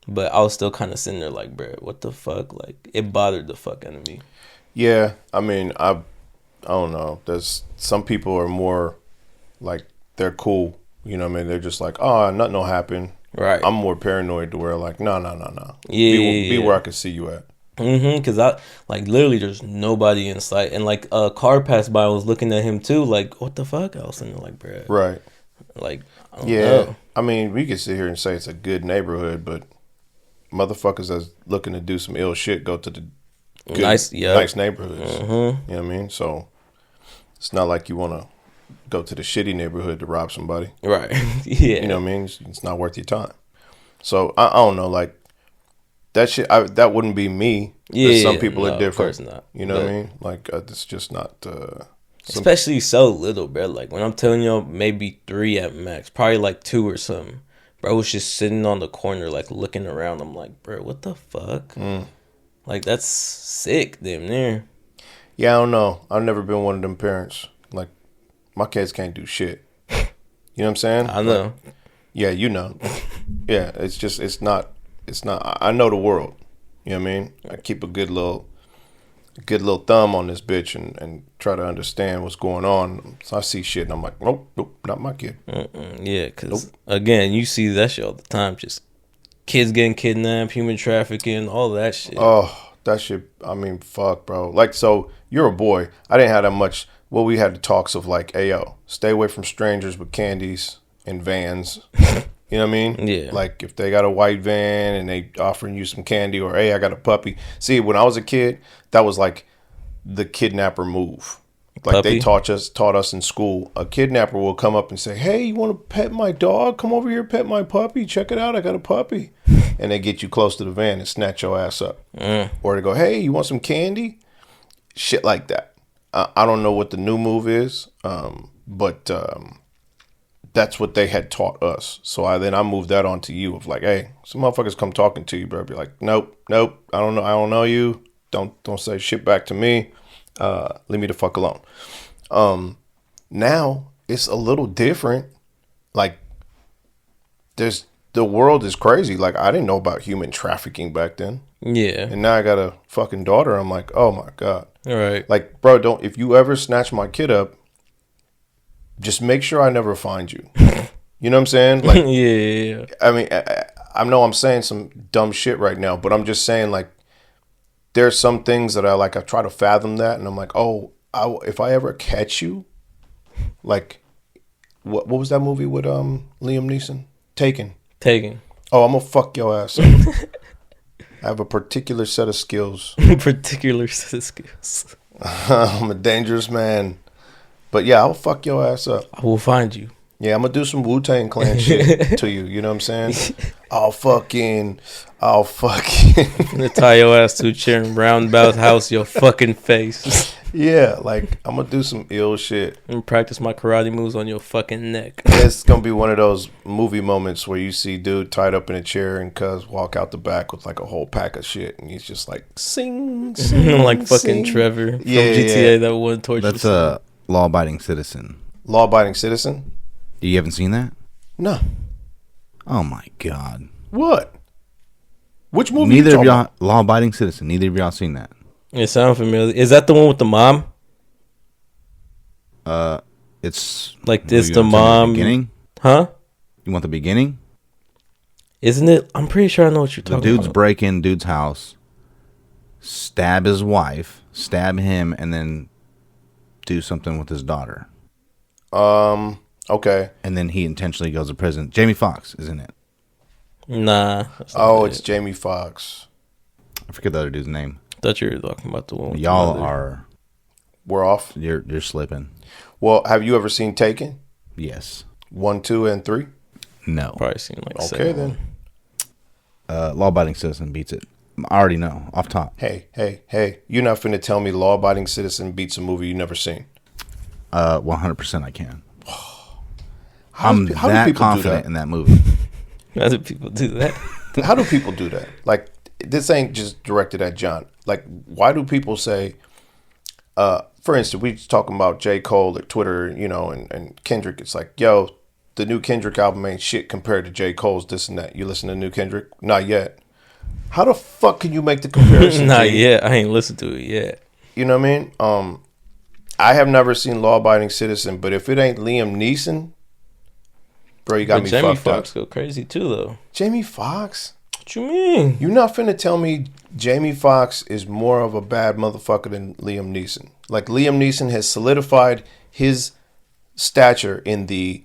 but I was still kind of sitting there like, bro, what the fuck? Like, it bothered the fuck out of me. Yeah, I mean, I don't know. There's some people are more like, they're cool. You know what I mean? They're just like, oh, nothing will happen. Right. I'm more paranoid to where like, no. Yeah. Be where I can see you at. Because I, like, literally there's nobody in sight. And, like, a car passed by, I was looking at him, too. Like, what the fuck? I was sitting there like, bro. Right. Like, I don't know. I mean, we could sit here and say it's a good neighborhood, but motherfuckers that's looking to do some ill shit go to the good, nice neighborhoods. You know what I mean? So it's not like you want to go to the shitty neighborhood to rob somebody. Right. Yeah. You know what I mean? It's not worth your time. So I don't know, like that shit. That wouldn't be me. Yeah. Some people are different. Of course not. You know what I mean? Like it's just not. Especially so little, bro. Like, when I'm telling you, maybe 3 at max. Probably, like, 2 or something. Bro was just sitting on the corner, like, looking around. I'm like, bro, what the fuck? Like, that's sick, damn near. Yeah, I don't know. I've never been one of them parents. Like, my kids can't do shit. You know what I'm saying? I know. Like, yeah, you know. Yeah, it's not, I know the world. You know what I mean? I keep a good little thumb on this bitch and try to understand what's going on. So I see shit and I'm like, nope, not my kid. Yeah, because again, you see that shit all the time. Just kids getting kidnapped, human trafficking, all that shit. Oh, that shit. I mean, fuck, bro. Like, so you're a boy. I didn't have that much. We had the talks of like, hey, yo, stay away from strangers with candies and vans. You know what I mean? Yeah. Like if they got a white van and they offering you some candy or hey, I got a puppy. See, when I was a kid, that was like the kidnapper move. Like Puppy? they taught us in school. A kidnapper will come up and say, "Hey, you want to pet my dog? Come over here, pet my puppy. Check it out, I got a puppy." And they get you close to the van and snatch your ass up. Or they go, "Hey, you want some candy?" Shit like that. I don't know what the new move is, but that's what they had taught us. So I moved that on to you of like, hey, some motherfuckers come talking to you, bro. Be like, nope, I don't know you. Don't say shit back to me. Leave me the fuck alone. Now it's a little different. Like the world is crazy. Like I didn't know about human trafficking back then. Yeah. And now I got a fucking daughter. I'm like, oh my God. All right. Like, bro, if you ever snatch my kid up, just make sure I never find you. You know what I'm saying? Like, yeah. I mean, I know I'm saying some dumb shit right now, but I'm just saying like, there's some things that I try to fathom that, and I'm like, oh, if I ever catch you, like, what was that movie with Liam Neeson? Taken. Oh, I'm gonna fuck your ass up. I have a particular set of skills. I'm a dangerous man. But yeah, I'll fuck your ass up. I will find you. Yeah, I'm gonna do some Wu-Tang Clan shit to you. You know what I'm saying? I'll fucking. I'm gonna tie your ass to a chair and roundabout house your fucking face. Yeah, like I'm gonna do some ill shit and practice my karate moves on your fucking neck. It's gonna be one of those movie moments where you see dude tied up in a chair and cuz walk out the back with like a whole pack of shit, and he's just like sing, like fucking sing. Trevor from GTA. That one torture. That's a law-abiding citizen. Law-abiding citizen? You haven't seen that? No. Oh my God. What? Which movie? Neither of y'all, law-abiding citizen. Neither of y'all seen that. It sounds familiar. Is that the one with the mom? It's like this. The mom. The beginning? Huh? You want the beginning? Isn't it? I'm pretty sure I know what you're talking about. The dudes break in dude's house, stab his wife, stab him, and then do something with his daughter. Okay. And then he intentionally goes to prison. Jamie Foxx is in it. Nah. Oh, it's Jamie Foxx. I forget the other dude's name. I thought you were talking about the one. Y'all are. We're off. You're slipping. Well, have you ever seen Taken? Yes. 1, 2, and 3? No. Probably seen like okay then. Law-abiding citizen beats it. I already know off top. Hey! You're not finna tell me Law-abiding citizen beats a movie you never seen. 100% I can. I'm that confident in that movie. How do people do that? How do people do that? Like, this ain't just directed at John. Like, why do people say, for instance, we just talking about J. Cole at Twitter, you know, and Kendrick. It's like, yo, the new Kendrick album ain't shit compared to J. Cole's this and that. You listen to new Kendrick? Not yet. How the fuck can you make the comparison? Not yet. I ain't listened to it yet. You know what I mean? I have never seen Law Abiding Citizen, but if it ain't Liam Neeson, bro, you got me Jamie fucked Foxx up. go crazy too, though. Jamie Foxx? What you mean? You not finna tell me Jamie Foxx is more of a bad motherfucker than Liam Neeson? Like, Liam Neeson has solidified his stature in the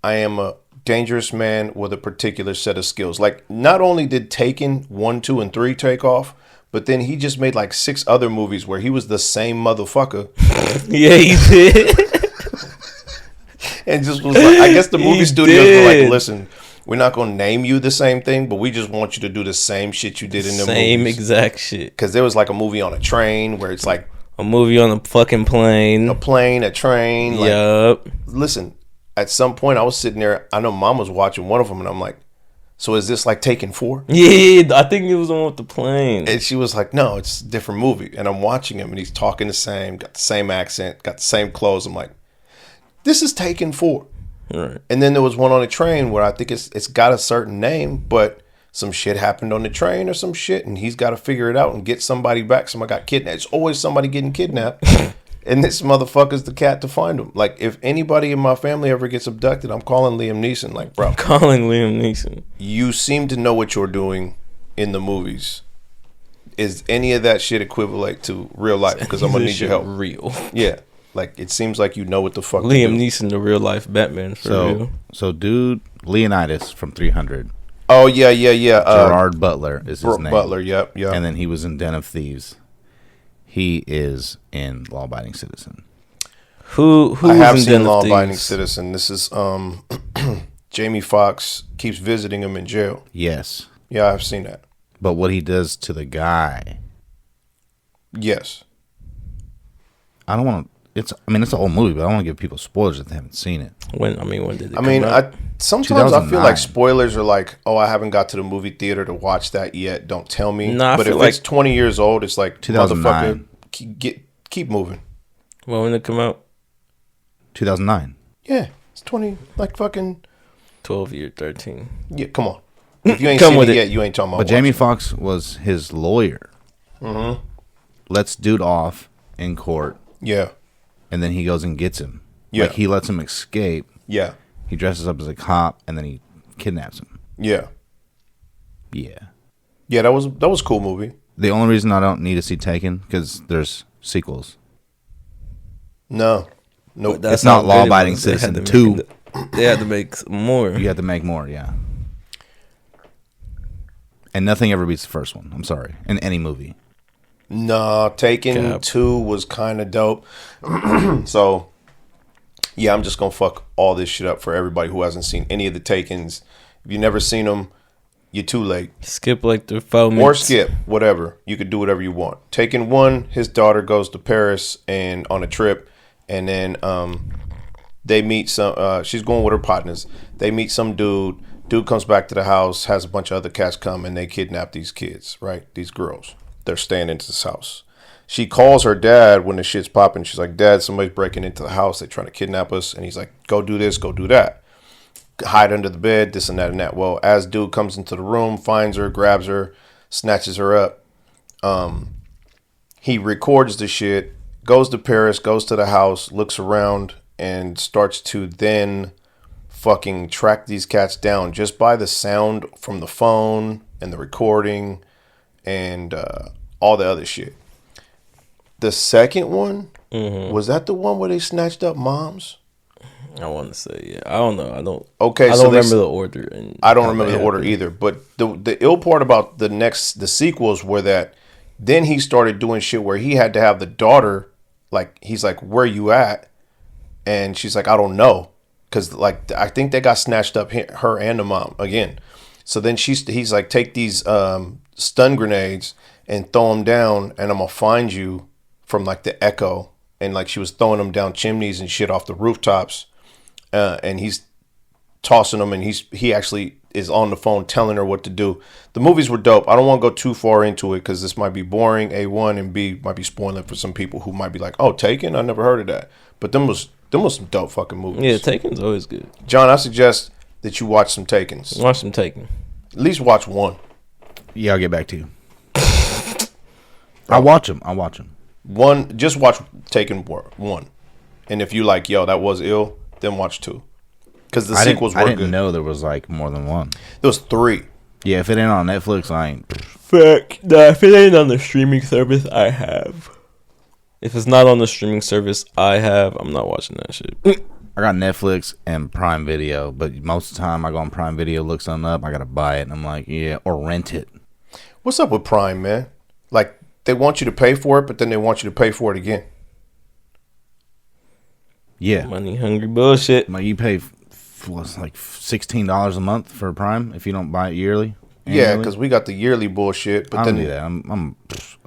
I am a dangerous man with a particular set of skills. Like, not only did Taken 1, 2, and 3 take off, but then he just made like 6 other movies where he was the same motherfucker. Yeah, he did. And just was like, I guess the movie studios were like, listen, we're not going to name you the same thing, but we just want you to do the same shit you did in the same movies. Exact shit. Because there was like a movie on a train where it's like a movie on a fucking plane. A plane, a train. Like, yup. Listen, at some point I was sitting there, I know Mom was watching one of them, and I'm like, so is this like Taken 4? Yeah, I think it was the one with the plane. And she was like, no, it's a different movie. And I'm watching him, and he's talking the same, got the same accent, got the same clothes. I'm like, this is Taken 4. Right. And then there was one on a train where I think it's got a certain name, but some shit happened on the train or some shit, and he's got to figure it out and get somebody back. Somebody got kidnapped. It's always somebody getting kidnapped. And this motherfucker's the cat to find him. Like, if anybody in my family ever gets abducted, I'm calling Liam Neeson. Like, bro. I'm calling Liam Neeson. You seem to know what you're doing in the movies. Is any of that shit equivalent to real life? Because I'm going to need your help. Real. Yeah. Like, it seems like you know what the fuck Liam Neeson, the real life Batman, for real. So, dude Leonidas from 300. Oh yeah. Gerard Butler is his name. Butler. Yep. And then he was in Den of Thieves. He is in Law Abiding Citizen. Who I have was in seen Den Law of Abiding Thieves? Citizen. This is Jamie Foxx keeps visiting him in jail. Yes. Yeah, I've seen that. But what he does to the guy, Yes. I don't want to. It's a whole movie, but I don't want to give people spoilers if they haven't seen it. When did it come out? Sometimes I feel 2009. like spoilers are like, oh, I haven't got to the movie theater to watch that yet. Don't tell me. Nah, I but feel if like- it's 20 years old, it's like 2009. motherfucker, keep moving. Well, when did it come out? 2009. Yeah, it's 20, like fucking 12 year 13. yeah. Come on, if you ain't Come seen with it it. yet, you ain't talking about. But Jamie watching. Foxx was his lawyer. Mm-hmm. Lets dude off in court, Yeah, and then he goes and gets him. Yeah. Like, he lets him escape. yeah, He dresses up as a cop, and then he kidnaps him. yeah. Yeah. That was a cool movie. The only reason I don't need to see Taken, because there's sequels. No, nope. But that's It's not how Law good it Abiding was. They had Citizen to 2. They had to make more. You have to make more, yeah. And nothing ever beats the first one. I'm sorry. In any movie. No, Taken Cap. 2 was kind of dope. So, yeah, I'm just going to fuck all this shit up for everybody who hasn't seen any of the Takens. If you've never seen them, you're too late. Skip like the 4 minutes. Or skip, whatever. You could do whatever you want. Taken 1, his daughter goes to Paris and on a trip, and then they meet some, she's going with her partners. They meet some dude. Dude comes back to the house, has a bunch of other cats come, and they kidnap these kids, right? These girls. They're staying into this house. She calls her dad when the shit's popping. She's like, Dad, somebody's breaking into the house. They're trying to kidnap us. And he's like, go do this, go do that. Hide under the bed, this and that and that. Well, as dude comes into the room, finds her, grabs her, snatches her up. He records the shit, goes to Paris, goes to the house, looks around, and starts to then fucking track these cats down just by the sound from the phone and the recording and all the other shit. The second one, was that the one where they snatched up moms? I want to say, yeah. I don't know. I don't. Okay, I so don't they remember s- the order. And I don't how remember they the order happened. either. But the ill part about the sequels were that then he started doing shit where he had to have the daughter, like, he's like, where you at? And she's like, I don't know. Because, like, I think they got snatched up, her and the mom, again. So then he's like, take these stun grenades and throw them down, and I'm going to find you from, like, the echo. And, like, she was throwing them down chimneys and shit off the rooftops. And he's tossing them, and he actually is on the phone telling her what to do. The movies were dope. I don't want to go too far into it because this might be boring, A1, and B, might be spoiling for some people who might be like, oh, Taken? I never heard of that. But them was some dope fucking movies. Yeah, Taken's always good. John, I suggest that you watch some Takens. Watch some Taken. At least watch one. Yeah, I'll get back to you. I'll watch them. One, just watch Taken 1. And if you like, yo, that was ill, then watch 2. Because the sequels I were didn't good. know there was like more than one. There was 3. Yeah, if it ain't on Netflix, I ain't. Fuck. Nah, if it ain't on the streaming service, I have. If it's not on the streaming service I have, I'm not watching that shit. I got Netflix and Prime Video, but most of the time I go on Prime Video, look something up, I gotta buy it, and I'm like, yeah, or rent it. What's up with Prime, man? Like, they want you to pay for it, but then they want you to pay for it again. Yeah, Money hungry bullshit. like you pay what's like $16 a month for Prime if you don't buy it yearly. Yeah, annually. because we got the yearly bullshit, but I then don't do that. I'm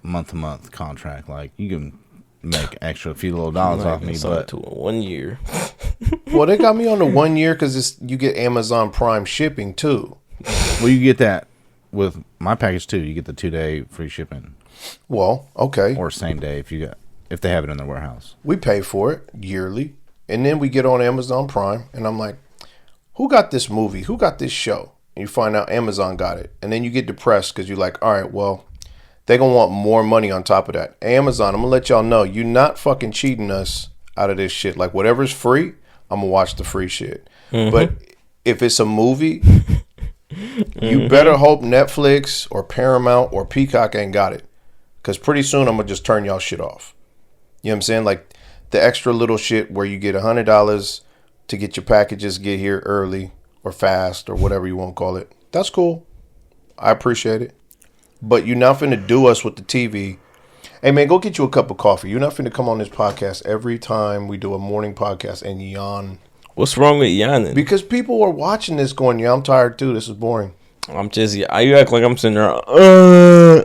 month to month contract. Like you can make extra few little dollars off me, but to 1 year. well, they got me on the 1 year because you get Amazon Prime shipping too. well, you get that with my package too. You get the 2-day free shipping Well, okay, or same day if they have it in their warehouse. we pay for it yearly, and then we get on Amazon Prime, and I'm like, who got this movie? Who got this show? And you find out Amazon got it, and then you get depressed because you're like, all right, well, they're gonna want more money on top of that. Amazon, I'm gonna let y'all know, you're not fucking cheating us out of this shit. Like whatever's free, I'm gonna watch the free shit. But if it's a movie, you better hope Netflix or Paramount or Peacock ain't got it, because pretty soon I'm gonna just turn y'all shit off. You know what I'm saying? Like the extra little shit where you get $100 to get your packages get here early, or fast or whatever you want to call it. That's cool. I appreciate it. But you're not finna do us with the TV. Hey, man, go get you a cup of coffee. You're not finna come on this podcast every time we do a morning podcast and yawn. What's wrong with yawning? Because people are watching this going, yeah, I'm tired too. This is boring. I'm just, you act like I'm sitting there.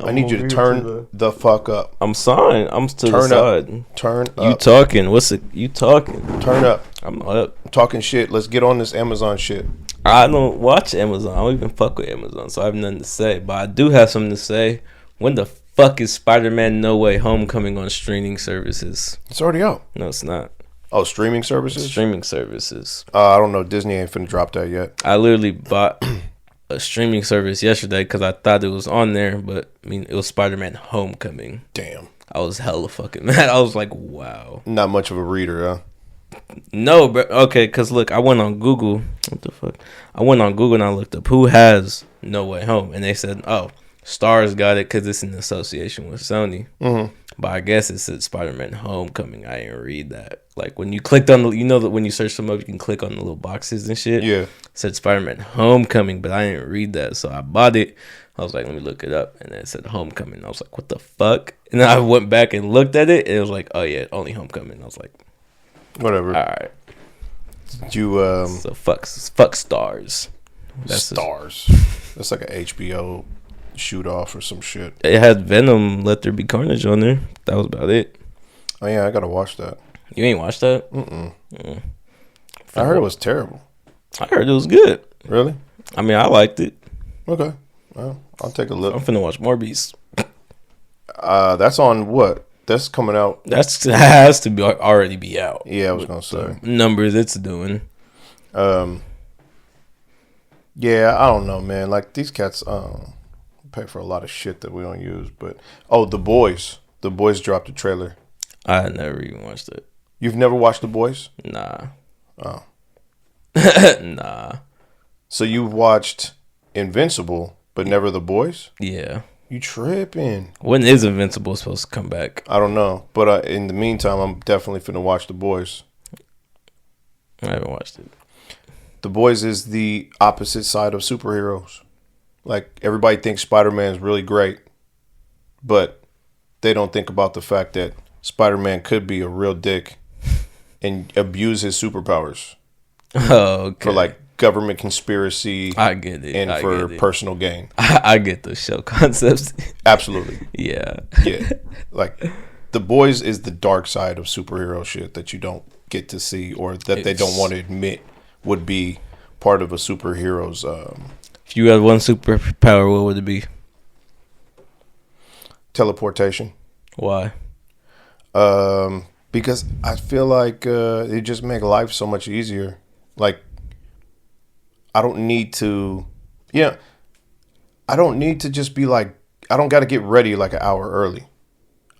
I need you to turn the fuck up. I'm sorry. I'm to the Turn side. up. Turn up. You talking? What's it? You talking? Turn up. I'm up. I'm talking shit. Let's get on this Amazon shit. I don't watch Amazon. I don't even fuck with Amazon, so I have nothing to say. But I do have something to say. When the fuck is Spider-Man No Way Home coming on streaming services? It's already out. No, it's not. Oh, streaming services? Streaming services. I don't know. Disney ain't finna drop that yet. I literally bought a streaming service yesterday because I thought it was on there, but I mean, it was Spider-Man Homecoming. Damn. I was hella fucking mad. I was like, wow. Not much of a reader, huh? No, but okay, because look, I went on Google. What the fuck? I went on Google and I looked up who has No Way Home, and they said, oh, Stars got it because it's in association with Sony. Mm-hmm. But I guess it said Spider-Man Homecoming. I didn't read that. Like when you clicked on the, you know that when you search them up, you can click on the little boxes and shit. Yeah. It said Spider-Man Homecoming, but I didn't read that, so I bought it. I was like, let me look it up, and then it said Homecoming. I was like, what the fuck? And then I went back and looked at it, and it was like, oh yeah, only Homecoming. I was like, whatever. all right. You So fuck Stars. That's Stars. That's like a HBO shoot off or some shit. It had Venom, Let There Be Carnage on there. That was about it. Oh yeah, I gotta watch that. You ain't watched that? I heard it was terrible. I heard it was good. Really? I mean, I liked it. Okay. Well, I'll take a look. I'm finna watch more Beasts. That's on what? That's coming out. That has to be already be out. Yeah, I was gonna say Numbers it's doing. Yeah, I don't know, man. Like these cats pay for a lot of shit that we don't use. But The Boys. The Boys dropped a trailer. I never even watched it. You've never watched The Boys? Nah. Oh. Nah. So you've watched Invincible, but never The Boys? Yeah. You tripping. When is Invincible supposed to come back? I don't know. But in the meantime, I'm definitely finna watch The Boys. I haven't watched it. The Boys is the opposite side of superheroes. Like, everybody thinks Spider-Man is really great, but they don't think about the fact that Spider-Man could be a real dick and abuse his superpowers. Oh, okay. For, like, government conspiracy. I get it. And for personal gain. I get the show concepts. Absolutely. Yeah. Yeah. Like, The Boys is the dark side of superhero shit that you don't get to see or that they don't want to admit would be part of a superhero's. If you had one superpower, what would it be? Teleportation. Why? Because I feel like it just make life so much easier. Like, I don't need to, I don't need to just be like, I don't got to get ready like an hour early.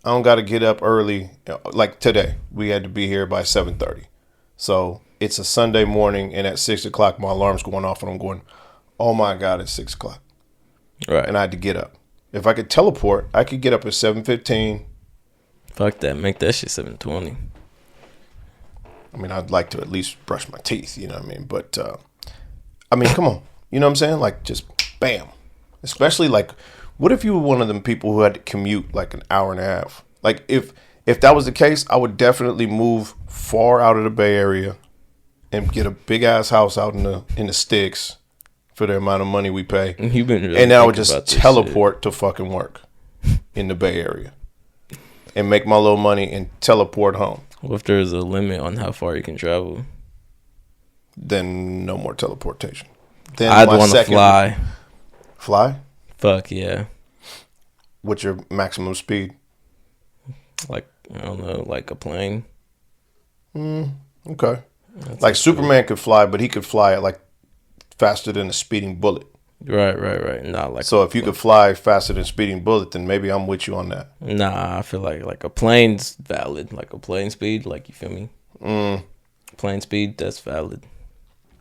I don't got to get up early. Like today, we had to be here by 7:30. So it's a Sunday morning, and at 6 o'clock, my alarm's going off, and I'm going, oh my God, it's 6 o'clock. Right. And I had to get up. If I could teleport, I could get up at 7:15. Fuck that. Make that shit 7:20. I mean, I'd like to at least brush my teeth, you know what I mean? But, I mean, come on. You know what I'm saying? Like, just bam. Especially, like, what if you were one of them people who had to commute, like, an hour and a half? Like, if that was the case, I would definitely move far out of the Bay Area and get a big-ass house out in the sticks for the amount of money we pay. You've been really and I would just teleport to fucking work in the Bay Area and make my little money and teleport home. What if there's a limit on how far you can travel? Then no more teleportation. Then I'd want to fly. Fly? Fuck yeah. What's your maximum speed? Like, I don't know, like a plane. Okay. Like Superman could fly, but he could fly at like faster than a speeding bullet. Right. Not like. So if you could fly faster than a speeding bullet, then maybe I'm with you on that. Nah, I feel like a plane's valid. Like a plane speed, like you feel me? Plane speed, that's valid.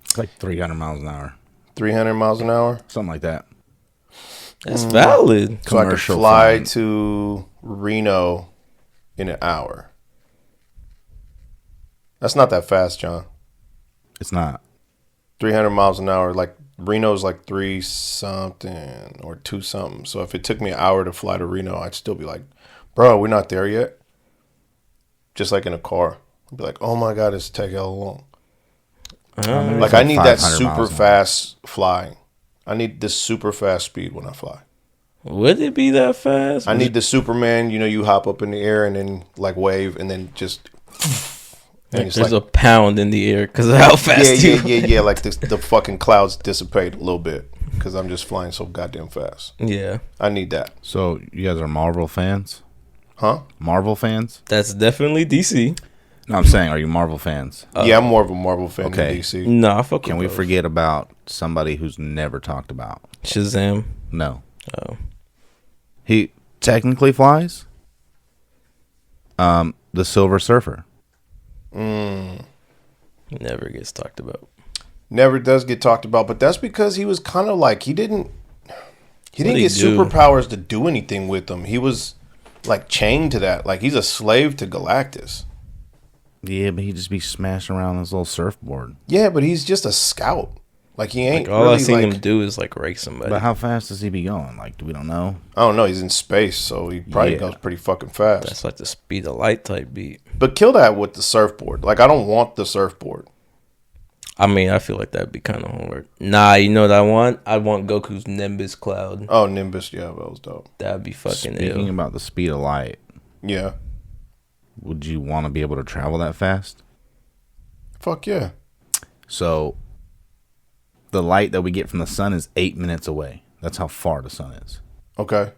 It's like 300 miles an hour. 300 miles an hour? Something like that. That's valid. So I could fly to Reno in an hour. That's not that fast, John. It's not. 300 miles an hour. Like Reno's like 3 something or 2 something. So if it took me an hour to fly to Reno, I'd still be like, bro, we're not there yet. Just like in a car. I'd be like, oh my God, it's taking hella long. Like I need that super fast flying. I need this super fast speed when I fly. Would it be that fast? I need the Superman, you hop up in the air and then like wave and then just. And like there's like, a pound in the air because of how fast Yeah. Like the fucking clouds dissipate a little bit because I'm just flying so goddamn fast. Yeah. I need that. So you guys are Marvel fans? Huh? Marvel fans? That's definitely DC. No, I'm saying, are you Marvel fans? Yeah, I'm more of a Marvel fan than DC. No, fuck. Can we forget about somebody who's never talked about? Shazam? No. Oh. He technically flies. The Silver Surfer. Never gets talked about. Never does get talked about, but that's because he was kind of like he didn't get superpowers to do anything with them. He was like chained to that. Like he's a slave to Galactus. Yeah, but he'd just be smashing around his little surfboard. Yeah, but he's just a scout. Like he ain't. Like, all really I've seen him do is like race somebody. But how fast does he be going? Like, we don't know. I don't know. He's in space, so he probably goes pretty fucking fast. That's like the speed of light type beat. But kill that with the surfboard. Like I don't want the surfboard. I mean, I feel like that'd be kind of hard. Nah, you know what I want? I want Goku's Nimbus cloud. Oh, Nimbus, yeah, that was dope. That'd be fucking Speaking about the speed of light. Yeah. Would you want to be able to travel that fast? Fuck yeah. So, the light that we get from the sun is 8 minutes away. That's how far the sun is. Okay.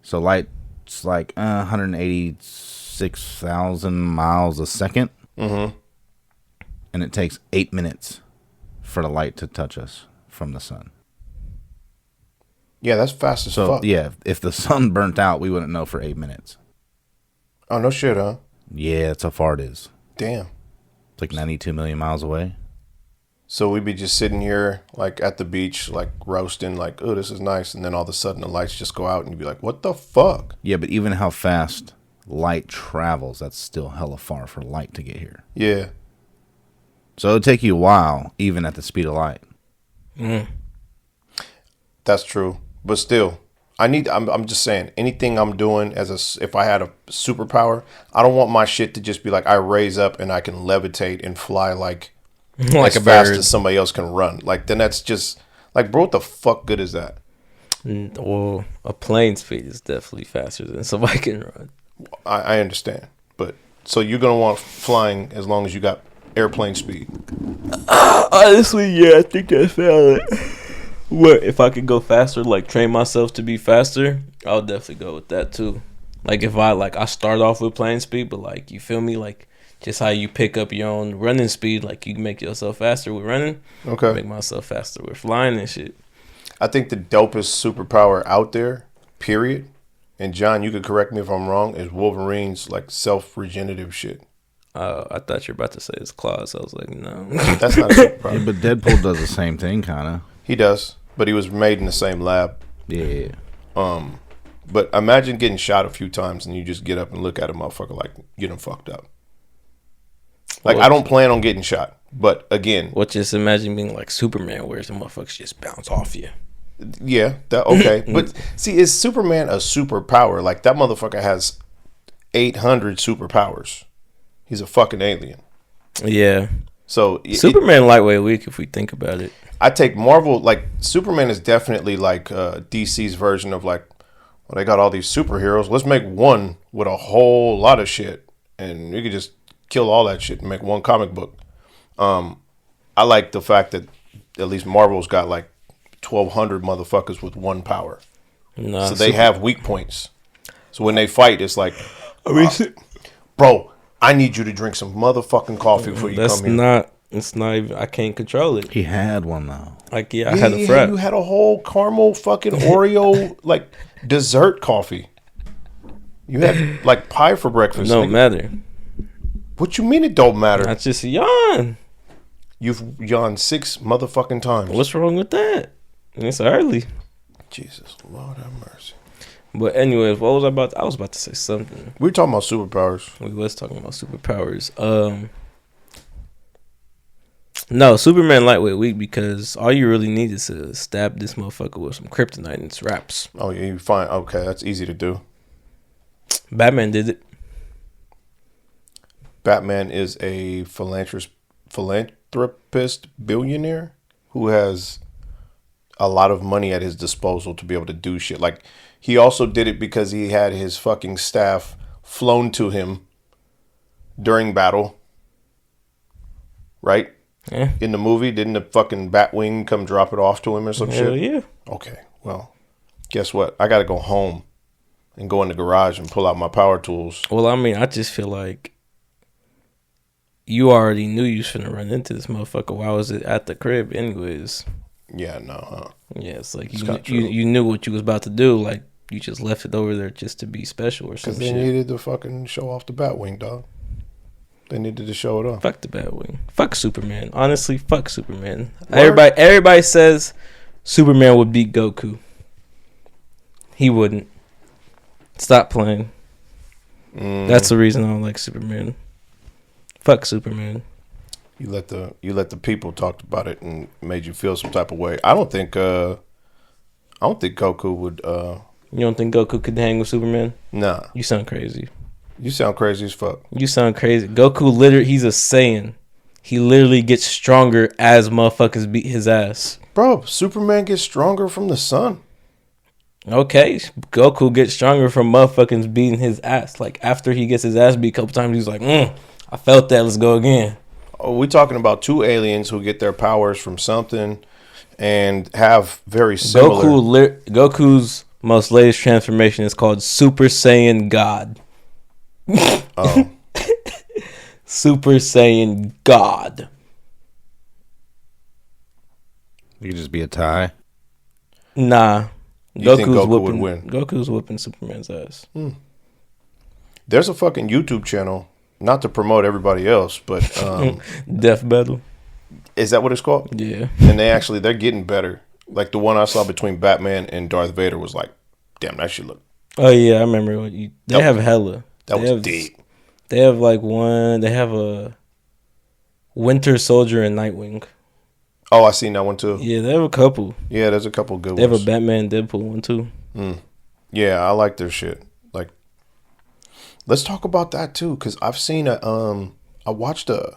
So, light's like 186,000 miles a second. Mm-hmm. And it takes 8 minutes for the light to touch us from the sun. Yeah, that's fast as fuck. Yeah, if the sun burnt out, we wouldn't know for 8 minutes. Oh, no shit, huh? Yeah, that's how far it is. Damn. It's like 92 million miles away. So we'd be just sitting here, like, at the beach, like, roasting, like, oh, this is nice. And then all of a sudden the lights just go out and you'd be like, what the fuck? Yeah, but even how fast light travels, that's still hella far for light to get here. Yeah. So it'd take you a while, even at the speed of light. That's true. But still, I'm just saying, anything I'm doing if I had a superpower, I don't want my shit to just be like, I raise up and I can levitate and fly like as a fast bird. as somebody else can run. Like, then that's just, like, bro, what the fuck good is that? Well, a plane speed is definitely faster than somebody can run. I understand. But, so you're going to want flying as long as you got airplane speed. Honestly, yeah, I think that's valid. What if I could go faster, like train myself to be faster? I'll definitely go with that too. Like if I start off with plane speed, but like you feel me, like just how you pick up your own running speed, like you can make yourself faster with running. Okay. Make myself faster with flying and shit. I think the dopest superpower out there, period. And John, you could correct me if I'm wrong, is Wolverine's like self-regenerative shit. I thought you were about to say his claws. I was like, no. That's not a superpower. Yeah, but Deadpool does the same thing, kind of. He does, but he was made in the same lab. Yeah. But imagine getting shot a few times and you just get up and look at a motherfucker like you done fucked up. Like, I don't plan on getting shot, but again, What just imagine being like Superman, where the motherfuckers just bounce off you. yeah, that okay. But see, is Superman a superpower? Like that motherfucker has 800 superpowers. He's a fucking alien. Yeah. So Superman lightweight weak if we think about it. I take Marvel, like Superman is definitely like DC's version of like, well, they got all these superheroes. Let's make one with a whole lot of shit, and we could just kill all that shit and make one comic book. I like the fact that at least Marvel's got like 1,200 motherfuckers with one power, so they have weak points. So when they fight, it's like, bro, I need you to drink some motherfucking coffee before you come here. It's not even, I can't control it. He had one, though. Like, yeah, I had a frap. You had a whole caramel fucking Oreo, like, dessert coffee. You had, like, pie for breakfast. Don't matter. What you mean it don't matter? I just yawn. You've yawned 6 motherfucking times. What's wrong with that? It's early. Jesus, Lord have mercy. But anyways, what was I about? I was about to say something. We were talking about superpowers. We was talking about superpowers. No, Superman lightweight weak because all you really need is to stab this motherfucker with some kryptonite and it's wraps. Oh, yeah, you find okay. That's easy to do. Batman did it. Batman is a philanthropist billionaire who has a lot of money at his disposal to be able to do shit. Like, he also did it because he had his fucking staff flown to him during battle. Right? Yeah. In the movie, didn't the fucking Batwing come drop it off to him or some Hell shit? yeah. Okay, well, guess what? I got to go home and go in the garage and pull out my power tools. Well, I mean, I just feel like you already knew you was finna run into this motherfucker. Why was it at the crib anyways? Yeah, no, huh? Yeah, it's like It's you, kinda you true. you knew what you was about to do. Like, you just left it over there just to be special or some Because they shit. needed to fucking show off the Batwing, dog. They needed to show it off. Fuck the Batwing. Fuck Superman. Honestly, fuck Superman. Word. Everybody says Superman would beat Goku. He wouldn't. Stop playing. That's the reason I don't like Superman. Fuck Superman. You let the people talk about it and made you feel some type of way. I don't think Goku would. You don't think Goku could hang with Superman? Nah, You sound crazy. you sound crazy as fuck. You sound crazy. Goku literally, he's a Saiyan. He literally gets stronger as motherfuckers beat his ass. Bro, Superman gets stronger from the sun. Okay, Goku gets stronger from motherfuckers beating his ass. Like, after he gets his ass beat a couple times, he's like, I felt that. Let's go again. Oh, we talking about two aliens who get their powers from something and have very similar. Goku's most latest transformation is called Super Saiyan God. Oh, Super Saiyan God. You could just be a tie. Nah. You think Goku would win? Goku's whooping Superman's ass. there's a fucking YouTube channel. Not to promote everybody else, but Death Battle. is that what it's called? Yeah. And they're getting better. Like the one I saw between Batman and Darth Vader was like, damn, that shit look. Oh yeah, I remember what you. They have hella. That They was have, deep. They have like one. They have a Winter Soldier and Nightwing. Oh, I seen that one too. Yeah, they have a couple. Yeah, there's a couple good They have ones. a Batman Deadpool one too. Yeah, I like their shit. Like, let's talk about that too, because I've seen I watched a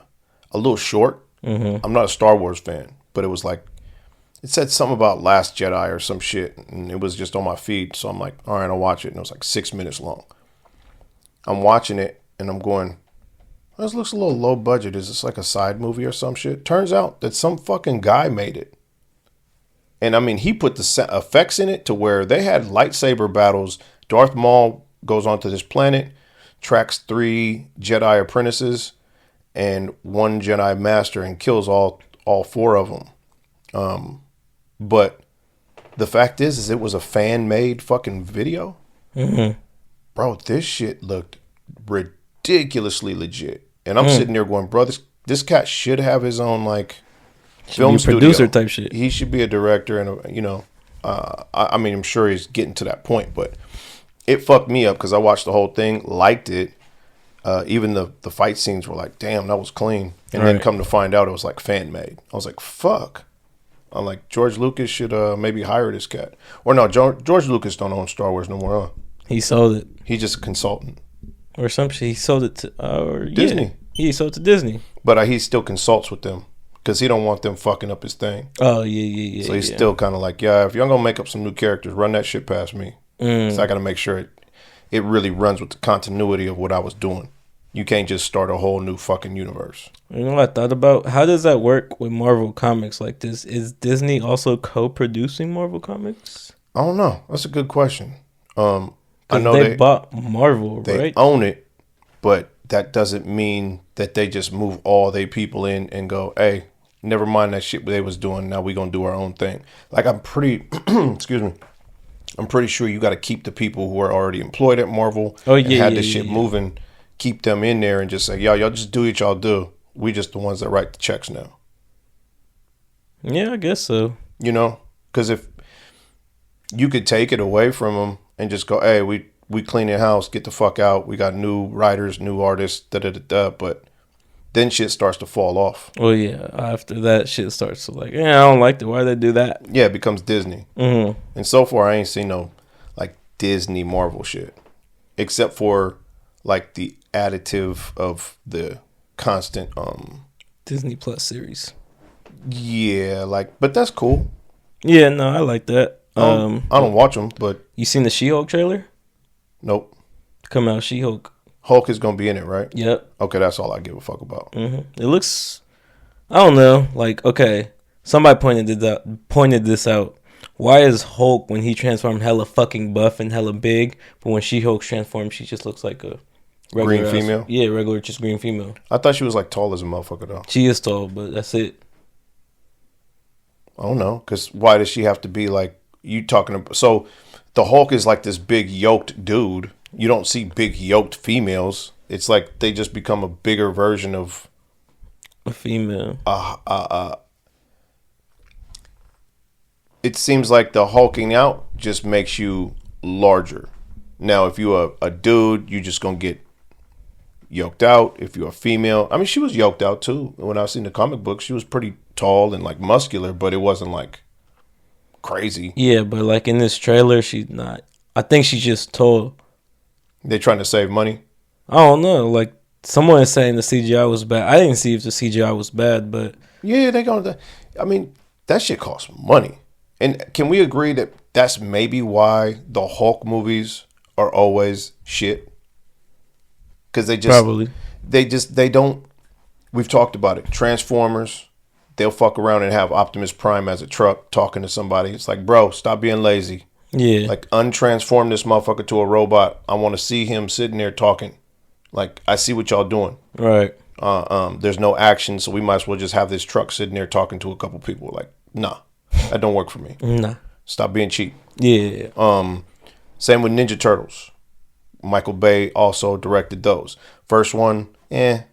little short. I'm not a Star Wars fan, but it was like, it said something about Last Jedi or some shit, and it was just on my feed. So I'm like, all right, I'll watch it, and it was like 6 minutes long. I'm watching it, and I'm going, this looks a little low budget. Is this like a side movie or some shit? Turns out that some fucking guy made it. And I mean, he put the effects in it to where they had lightsaber battles. Darth Maul goes onto this planet, tracks 3 Jedi apprentices and 1 Jedi master, and kills all 4 of them. But the fact is it was a fan-made fucking video. Bro, this shit looked ridiculously legit. And I'm sitting there going, bro, this cat should have his own, like, film studio. Producer type shit. He should be a director, and I mean, I'm sure he's getting to that point, but it fucked me up because I watched the whole thing, liked it. Even the fight scenes were like, damn, that was clean. And then come to find out, it was like fan made. I was like, fuck. I'm like, George Lucas should maybe hire this cat. Or no, George Lucas don't own Star Wars no more. Huh? He sold it He's just a consultant. or some shit. He sold it to Disney. Yeah, he sold it to Disney. But he still consults with them because he don't want them fucking up his thing. Oh yeah. So he's still kind of like, yeah, if y'all gonna make up some new characters, run that shit past me. So I got to make sure it really runs with the continuity of what I was doing. You can't just start a whole new fucking universe. You know what I thought about? How does that work with Marvel Comics like this? Is Disney also co-producing Marvel Comics? I don't know. That's a good question. I 'Cause know they bought Marvel, they right? own it, but that doesn't mean that they just move all their people in and go, hey, never mind that shit they was doing. Now we gonna do our own thing. Like, I'm pretty, excuse me, I'm pretty sure you got to keep the people who are already employed at Marvel. Oh, and yeah, had yeah, this shit yeah. moving. Keep them in there and just say, y'all just do what y'all do. We just the ones that write the checks now. Yeah, I guess so. You know, because if you could take it away from them and just go, hey, we clean the house, get the fuck out. We got new writers, new artists, da da da da. But then shit starts to fall off. Well, yeah. After that, shit starts to like, I don't like it. Why they do that? Yeah, it becomes Disney. Mm-hmm. And so far, I ain't seen no like Disney Marvel shit, except for like the additive of the constant. Disney Plus series. Yeah, like, but that's cool. Yeah, no, I like that. I don't watch them, but You seen the She-Hulk trailer? nope. Come out, She-Hulk. Hulk is gonna be in it, right? Yep. Okay, that's all I give a fuck about. It looks, I don't know, like, okay, somebody pointed this out. Why is Hulk, when he transformed, hella fucking buff and hella big, but when She-Hulk transformed, she just looks like a regular Green female? Yeah, regular, just green female. I thought she was like tall as a motherfucker though. She is tall, but that's it. I don't know, because why does she have to be like you talking about? So the Hulk is like this big yoked dude. You don't see big yoked females. It's like they just become a bigger version of A female. It seems like the hulking out just makes you larger. Now, if you're a dude, you just gonna get yoked out. If you're a female, I mean, she was yoked out too. When I was in the comic book, she was pretty tall and like muscular, but it wasn't like crazy. Yeah, but like in this trailer, she's not. I think she's just tall. They're trying to save money. I don't know. Like, someone is saying the CGI was bad. I didn't see if the CGI was bad, but Yeah, they gonna. I mean, that shit costs money. And can we agree that that's maybe why the Hulk movies are always shit? Because probably. they don't. We've talked about it. Transformers, they'll fuck around and have Optimus Prime as a truck talking to somebody. It's like, bro, stop being lazy. Yeah. Like, untransform this motherfucker to a robot. I want to see him sitting there talking. Like, I see what y'all doing. Right. There's no action, so we might as well just have this truck sitting there talking to a couple people. Like, nah, that don't work for me. Nah. Stop being cheap. Yeah. Same with Ninja Turtles. Michael Bay also directed those. First one, it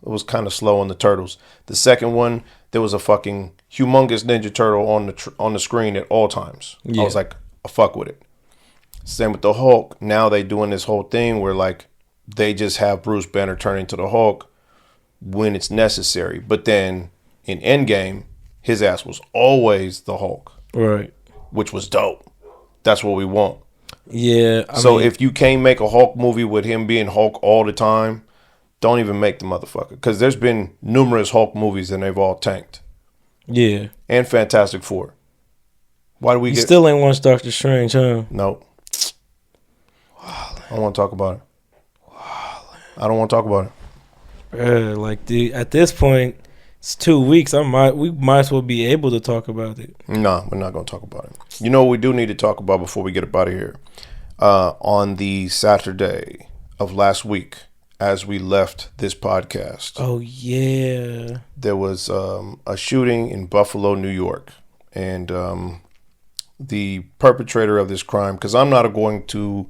was kind of slow on the turtles. The second one, there was a fucking humongous Ninja Turtle on the screen at all times. Yeah. I was like, I fuck with it. Same with the Hulk. Now they doing this whole thing where like they just have Bruce Banner turn into the Hulk when it's necessary. But then in Endgame, his ass was always the Hulk, Right. which was dope. That's what we want. Yeah. I So mean, if you can't make a Hulk movie with him being Hulk all the time, don't even make the motherfucker. Because there's been numerous Hulk movies and they've all tanked. yeah. And Fantastic Four. Why do we You get... still ain't watched Doctor Strange, huh? No. I don't want to talk about it. I don't want to talk about it. Like, dude, at this point, it's 2 weeks. We might as well be able to talk about it. No, we're not going to talk about it. You know what we do need to talk about before we get up out of here? On the Saturday of last week, as we left this podcast, Oh yeah. there was a shooting in Buffalo, New York. And the perpetrator of this crime, because I'm not going to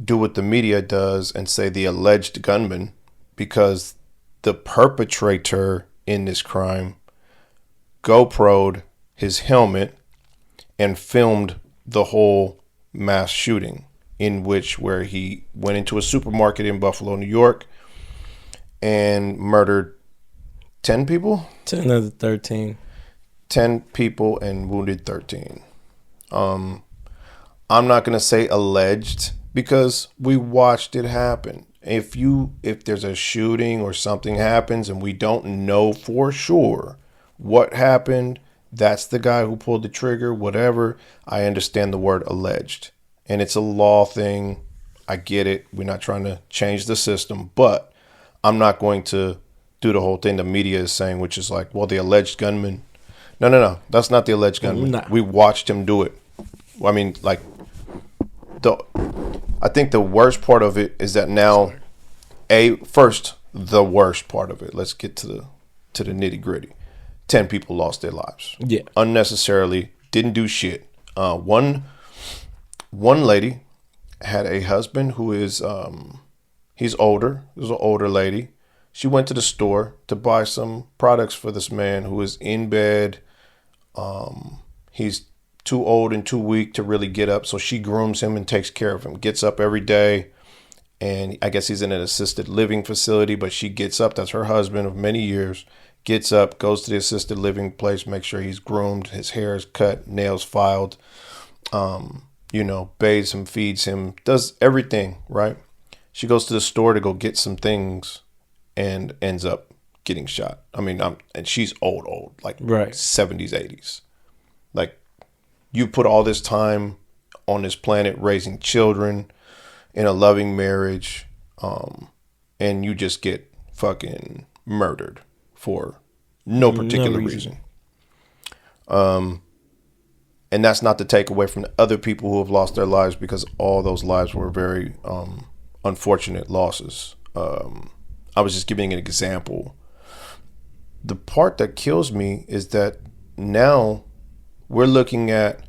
do what the media does and say the alleged gunman, because the perpetrator in this crime GoPro'd his helmet and filmed the whole mass shooting, where he went into a supermarket in Buffalo, New York and murdered 10 people? 10 out of 13. 10 people and wounded 13. I'm not going to say alleged because we watched it happen. If there's a shooting or something happens and we don't know for sure what happened, that's the guy who pulled the trigger, whatever. I understand the word alleged. And it's a law thing. I get it. We're not trying to change the system, but I'm not going to do the whole thing the media is saying, which is like, well, the alleged gunman. No. That's not the alleged gunman. Nah. We watched him do it. I mean, like, I think the worst part of it is that now, the worst part of it. Let's get to the nitty gritty. 10 people lost their lives. Yeah. Unnecessarily, didn't do shit. One lady had a husband who is he's older. This is an older lady. She went to the store to buy some products for this man who is in bed. He's too old and too weak to really get up, so she grooms him and takes care of him. Gets up every day and I guess he's in an assisted living facility, but she gets up, that's her husband of many years, gets up, goes to the assisted living place, makes sure he's groomed, his hair is cut, nails filed, bathes him, feeds him, does everything, right? She goes to the store to go get some things and ends up getting shot. I mean, and she's old, like Right. 70s, 80s. Like, you put all this time on this planet raising children in a loving marriage, and you just get fucking murdered for no particular reason. And that's not to take away from the other people who have lost their lives, because all those lives were very unfortunate losses. I was just giving an example. The part that kills me is that now we're looking at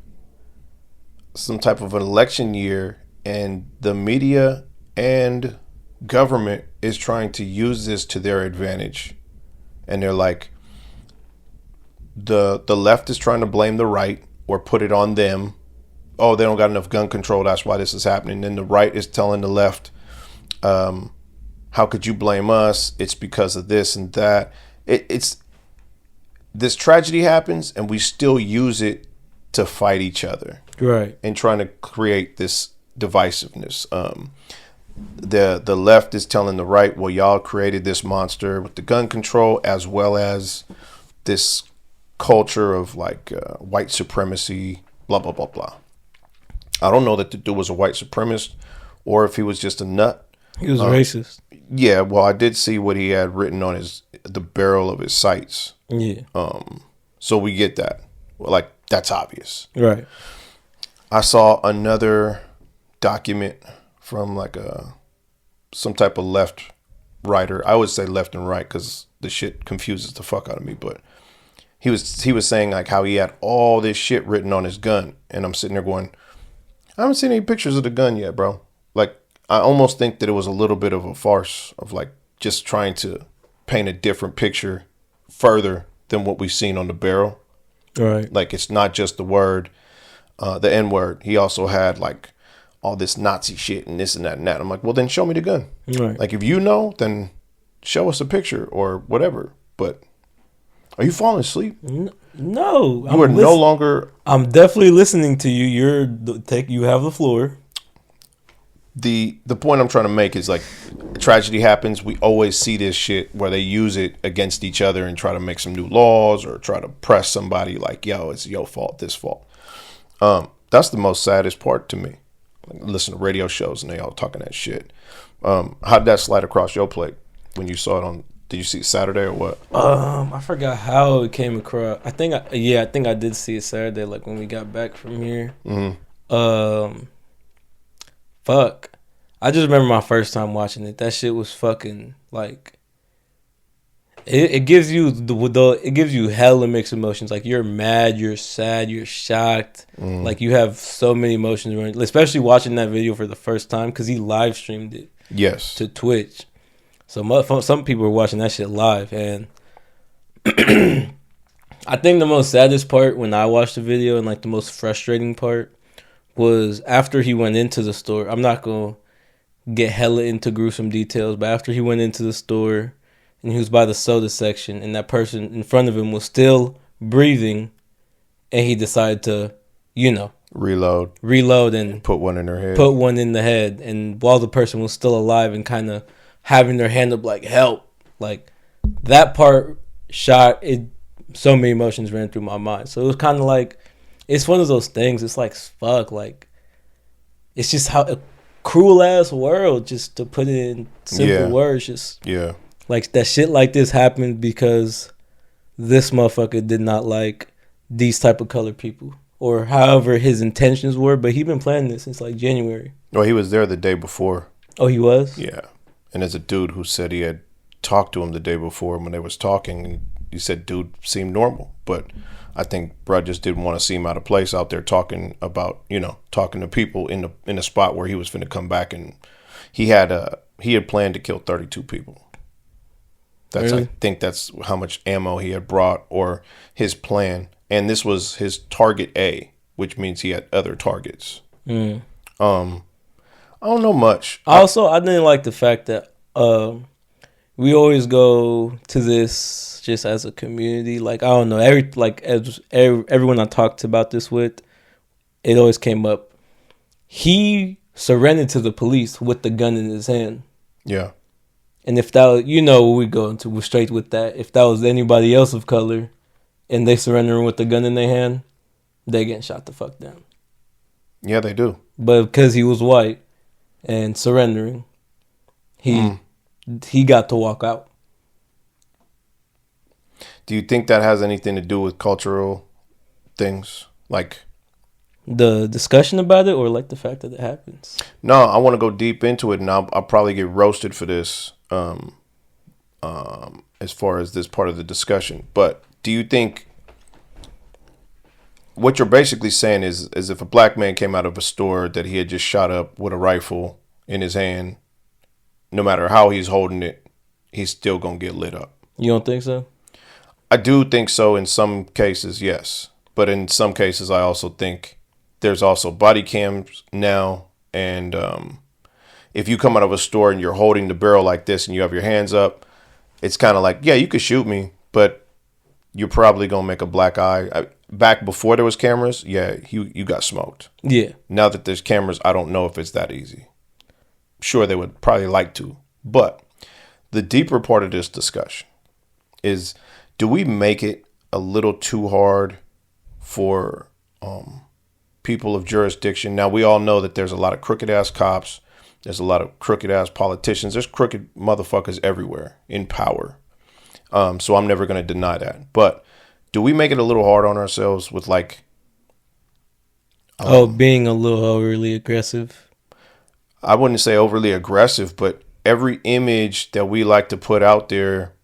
some type of an election year, and the media and government is trying to use this to their advantage. And they're like, the left is trying to blame the right or put it on them. Oh, they don't got enough gun control, that's why this is happening. Then the right is telling the left, how could you blame us? It's because of this and that. It's this tragedy happens, and we still use it to fight each other, Right. and trying to create this divisiveness. The left is telling the right, well, y'all created this monster with the gun control, as well as this culture of like white supremacy, blah blah blah blah. I don't know that the dude was a white supremacist or if he was just a nut. He was racist. Yeah, well, I did see what he had written on the barrel of his sights. Yeah. So we get that. Well, like, that's obvious. Right. I saw another document from like some type of left writer. I always say left and right because the shit confuses the fuck out of me. But he was saying like how he had all this shit written on his gun, and I'm sitting there going, I haven't seen any pictures of the gun yet, bro. Like, I almost think that it was a little bit of a farce of like just trying to paint a different picture further than what we've seen on the barrel. Right. Like, it's not just the word, the N word. He also had like all this Nazi shit and this and that and that. I'm like, well, then show me the gun. Right. Like, if you know, then show us a picture or whatever. But are you falling asleep? No. You are no longer. I'm definitely listening to you. You have the floor. The point I'm trying to make is like, tragedy happens. We always see this shit where they use it against each other and try to make some new laws or try to press somebody like, yo, it's your fault, this fault. That's the most saddest part to me. Like, listen to radio shows and they all talking that shit. How'd that slide across your plate when you saw it on? Did you see it Saturday or what? I forgot how it came across. I think I did see it Saturday, like when we got back from here. Mm-hmm. Fuck. I just remember my first time watching it. That shit was fucking like. It gives you it gives you hella mixed emotions. Like, you're mad, you're sad, you're shocked. Like, you have so many emotions, especially watching that video for the first time because he live streamed it. Yes. To Twitch. So some people were watching that shit live, and I think the most saddest part when I watched the video, and like the most frustrating part, was after he went into the store. I'm not gonna get hella into gruesome details, but after he went into the store and he was by the soda section, and that person in front of him was still breathing, and he decided to, reload and put one in her head. Put one in the head, and while the person was still alive and kind of having their hand up like, help. Like, that part shot it. So many emotions ran through my mind. So it was kind of like, it's one of those things. It's like, fuck, like, it's just how a cruel ass world, just to put it in simple words. Just like that shit like this happened because this motherfucker did not like these type of colored people, or however his intentions were. But he been planning this since like January. Well, he was there the day before. Oh, he was? Yeah. And there's a dude who said he had talked to him the day before when they was talking, and he said dude seemed normal, but I think bro just didn't want to seem out of place out there talking about, talking to people in the spot where he was finna come back, and he had planned to kill 32 people. That's Really? I think that's how much ammo he had brought, or his plan, and this was his target A, which means he had other targets. I don't know much. Also, I didn't like the fact that we always go to this just as a community. Like, I don't know, everyone I talked about this with, it always came up. He surrendered to the police with the gun in his hand. Yeah. And if that was, we go into, we're straight with that. If that was anybody else of color and they surrendering with the gun in their hand, they getting shot the fuck down. Yeah, they do. But because he was white and surrendering, he got to walk out. Do you think that has anything to do with cultural things? Like the discussion about it, or like the fact that it happens? No, I want to go deep into it, and I'll probably get roasted for this as far as this part of the discussion. But do you think what you're basically saying is if a black man came out of a store that he had just shot up with a rifle in his hand, no matter how he's holding it, he's still going to get lit up? You don't think so? I do think so in some cases, yes. But in some cases, I also think there's also body cams now. And if you come out of a store and you're holding the barrel like this and you have your hands up, it's kind of like, yeah, you could shoot me, but you're probably going to make a black eye. Back before there was cameras, yeah, you got smoked. Yeah. Now that there's cameras, I don't know if it's that easy. Sure, they would probably like to. But the deeper part of this discussion is, do we make it a little too hard for people of jurisdiction? Now, we all know that there's a lot of crooked ass cops. There's a lot of crooked ass politicians. There's crooked motherfuckers everywhere in power. So I'm never going to deny that. But do we make it a little hard on ourselves with like... being a little overly aggressive? I wouldn't say overly aggressive, but every image that we like to put out there,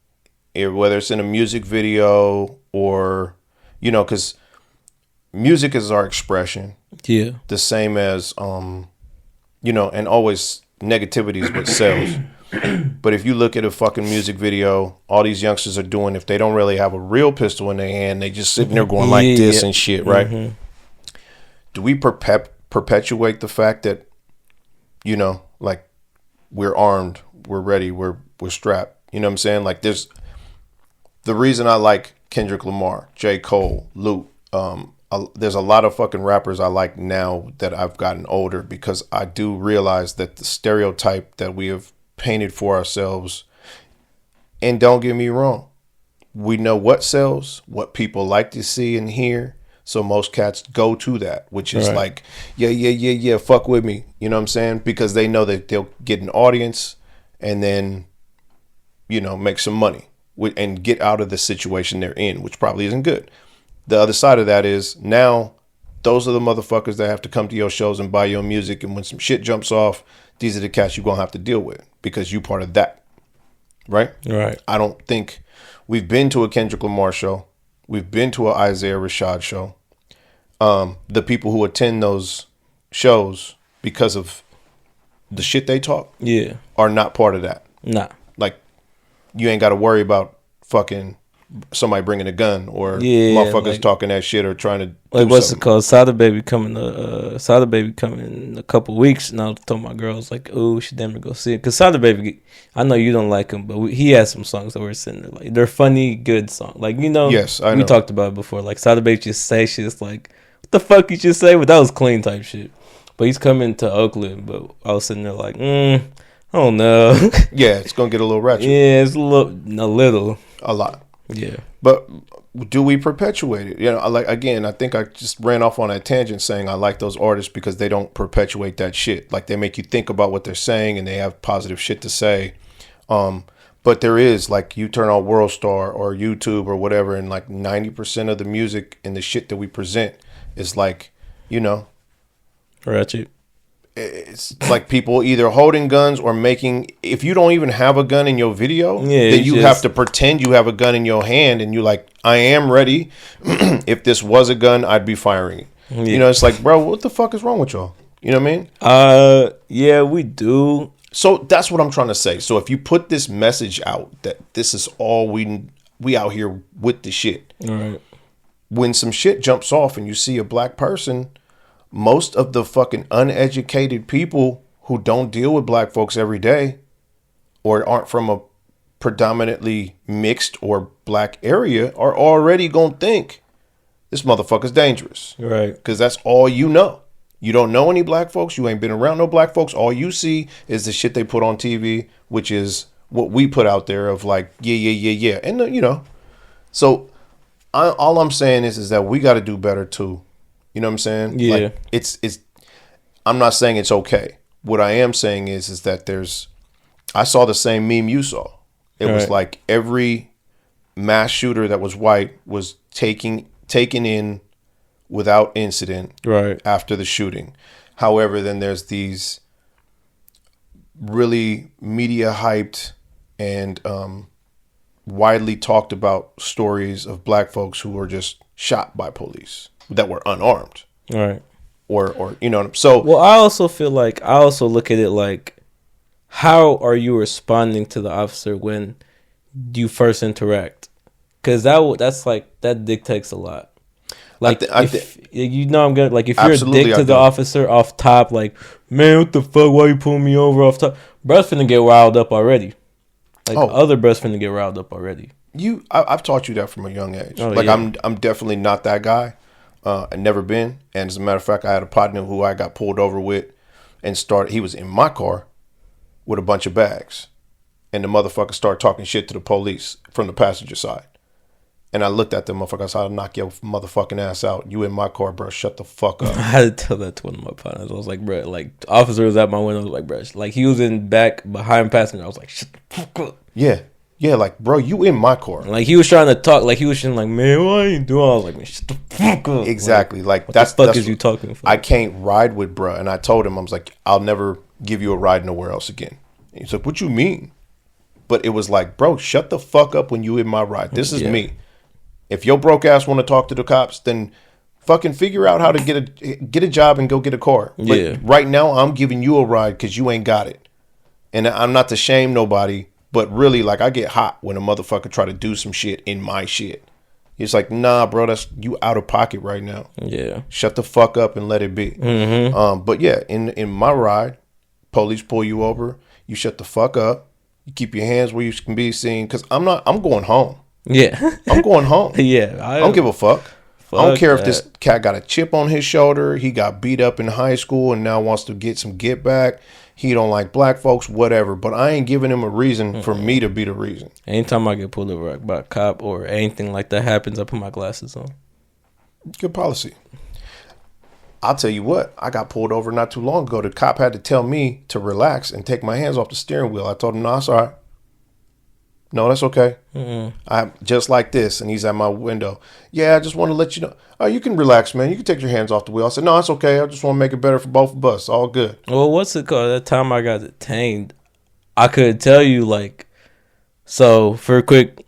whether it's in a music video or, because music is our expression. Yeah. The same as, and always negativity is what sells. But if you look at a fucking music video, all these youngsters are doing, if they don't really have a real pistol in their hand, they just sitting there going like this and shit, right? Mm-hmm. Do we perpetuate the fact that, like we're armed, we're ready, we're strapped? You know what I'm saying? Like there's the reason I like Kendrick Lamar, J. Cole, Luke. There's a lot of fucking rappers I like now that I've gotten older, because I do realize that the stereotype that we have painted for ourselves, and don't get me wrong, we know what sells, what people like to see and hear. So most cats go to that, which is like, yeah, fuck with me. You know what I'm saying? Because they know that they'll get an audience and then, make some money and get out of the situation they're in, which probably isn't good. The other side of that is now those are the motherfuckers that have to come to your shows and buy your music. And when some shit jumps off, these are the cats you're going to have to deal with because you part of that. Right? Right. I don't think we've been to a Kendrick Lamar show. We've been to an Isaiah Rashad show. The people who attend those shows because of the shit they talk are not part of that. Nah. Like, you ain't got to worry about fucking somebody bringing a gun or motherfuckers like, talking that shit or trying to like what's something. It called? Sada Baby coming in a couple weeks, and I told my girls like, oh, she damn near go see it, because Sada Baby, I know you don't like him, but he has some songs that we're sitting there like they're funny, good songs. Like yes, I know. We talked about it before. Like Sada Baby just say shit like, what the fuck you just say? But that was clean type shit. But he's coming to Oakland, but I was sitting there like, I don't know. Yeah, it's gonna get a little ratchet. Yeah, it's a lot. Yeah, but do we perpetuate it? Like, again, I think I just ran off on that tangent saying I like those artists because they don't perpetuate that shit. Like, they make you think about what they're saying and they have positive shit to say. But there is, like, you turn on World Star or YouTube or whatever, and like 90% of the music and the shit that we present is like, ratchet. It's like people either holding guns or making, if you don't even have a gun in your video, then you have to pretend you have a gun in your hand and you like, I am ready. If this was a gun, I'd be firing it. Yeah. It's like, bro, what the fuck is wrong with y'all? You know what I mean? Yeah, we do. So that's what I'm trying to say. So if you put this message out that this is all we out here with the shit. All right. When some shit jumps off and you see a black person, most of the fucking uneducated people who don't deal with black folks every day or aren't from a predominantly mixed or black area are already going to think this motherfucker's dangerous. Right. Because that's all you know. You don't know any black folks. You ain't been around no black folks. All you see is the shit they put on TV, which is what we put out there of like, yeah. And, you know, so all I'm saying is that we got to do better too. You know what I'm saying? Yeah. Like, it's, I'm not saying it's okay. What I am saying is that I saw the same meme you saw. It was like every mass shooter that was white was taken in without incident after the shooting. However, then there's these really media hyped and widely talked about stories of black folks who were just shot by police that were unarmed. Right. Or you know, so well, I also feel like I also look at it like, how are you responding to the officer when you first interact? Because that's like that dictates a lot. Like you know, I'm gonna like if you're a dick to the officer off top, like, man, what the fuck? Why you pulling me over off top? Bruh's finna get riled up already. Like other bruhs finna get riled up already. I've taught you that from a young age. I'm definitely not that guy. I never been. And as a matter of fact, I had a partner who I got pulled over with and he was in my car with a bunch of bags. And the motherfucker started talking shit to the police from the passenger side. And I looked at the motherfucker. I said, I'll knock your motherfucking ass out. You in my car, bro. Shut the fuck up. I had to tell that to one of my partners. I was like, bro, like, the officer was at my window. I was like, bro, like, he was in back behind passenger. I was like, shut the fuck up. Yeah. Yeah, like, bro, you in my car. Like, he was trying to talk. Like, he was like, man, what are you doing? I was like, man, shut the fuck up. Exactly. Like what the fuck is you talking for? I can't ride with bro. And I told him, I was like, I'll never give you a ride nowhere else again. And he's like, what you mean? But it was like, bro, shut the fuck up when you in my ride. This is me. If your broke ass want to talk to the cops, then fucking figure out how to get a job and go get a car. But right now, I'm giving you a ride because you ain't got it. And I'm not to shame nobody, but really, like, I get hot when a motherfucker try to do some shit in my shit. It's like, nah, bro, that's you out of pocket right now. Yeah. Shut the fuck up and let it be. Mm-hmm. But yeah, in my ride, police pull you over, you shut the fuck up. You keep your hands where you can be seen, because I'm going home. Yeah. I'm going home. Yeah. I don't give a fuck. I don't care if this cat got a chip on his shoulder, he got beat up in high school and now wants to get some get back. He don't like black folks, whatever. But I ain't giving him a reason for me to be the reason. Anytime I get pulled over by a cop or anything like that happens, I put my glasses on. Good policy. I'll tell you what, I got pulled over not too long ago. The cop had to tell me to relax and take my hands off the steering wheel. I told him, no, that's all right. No, that's okay. I'm just like this. And he's at my window. Yeah, I just want to let you know. Oh, you can relax, man. You can take your hands off the wheel. I said, no, it's okay. I just want to make it better for both of us. All good. Well, what's it called? That time I got detained, I could tell you, like, so for a quick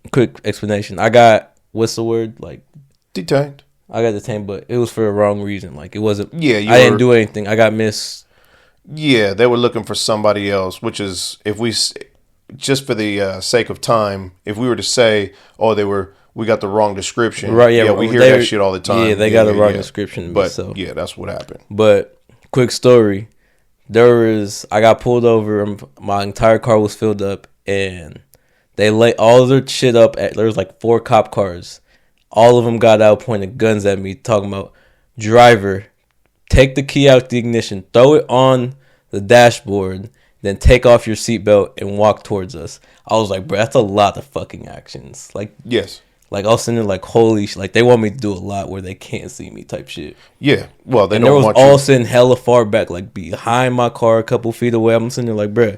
explanation, I got, what's the word? Like, detained. I got detained, but it was for a wrong reason. Like, it wasn't. Yeah, I didn't do anything. I got missed. Yeah, they were looking for somebody else, which is, if we, just for the sake of time, if we were to say, oh, we got the wrong description. Right, yeah. We hear that shit all the time. Yeah, they got the wrong description. But, so. yeah, that's what happened. But, quick story. I got pulled over. My entire car was filled up, and they laid all their shit up. There was like 4 cop cars. All of them got out pointing guns at me, talking about, driver, take the key out the ignition, throw it on the dashboard, then take off your seatbelt and walk towards us. I was like, bro, that's a lot of fucking actions. Like, yes. Like, I was sitting there like, holy shit. Like, they want me to do a lot where they can't see me type shit. Yeah. Well, they and don't there was want all you. sitting hella far back, like, behind my car, a couple feet away. I'm sitting there like, bro,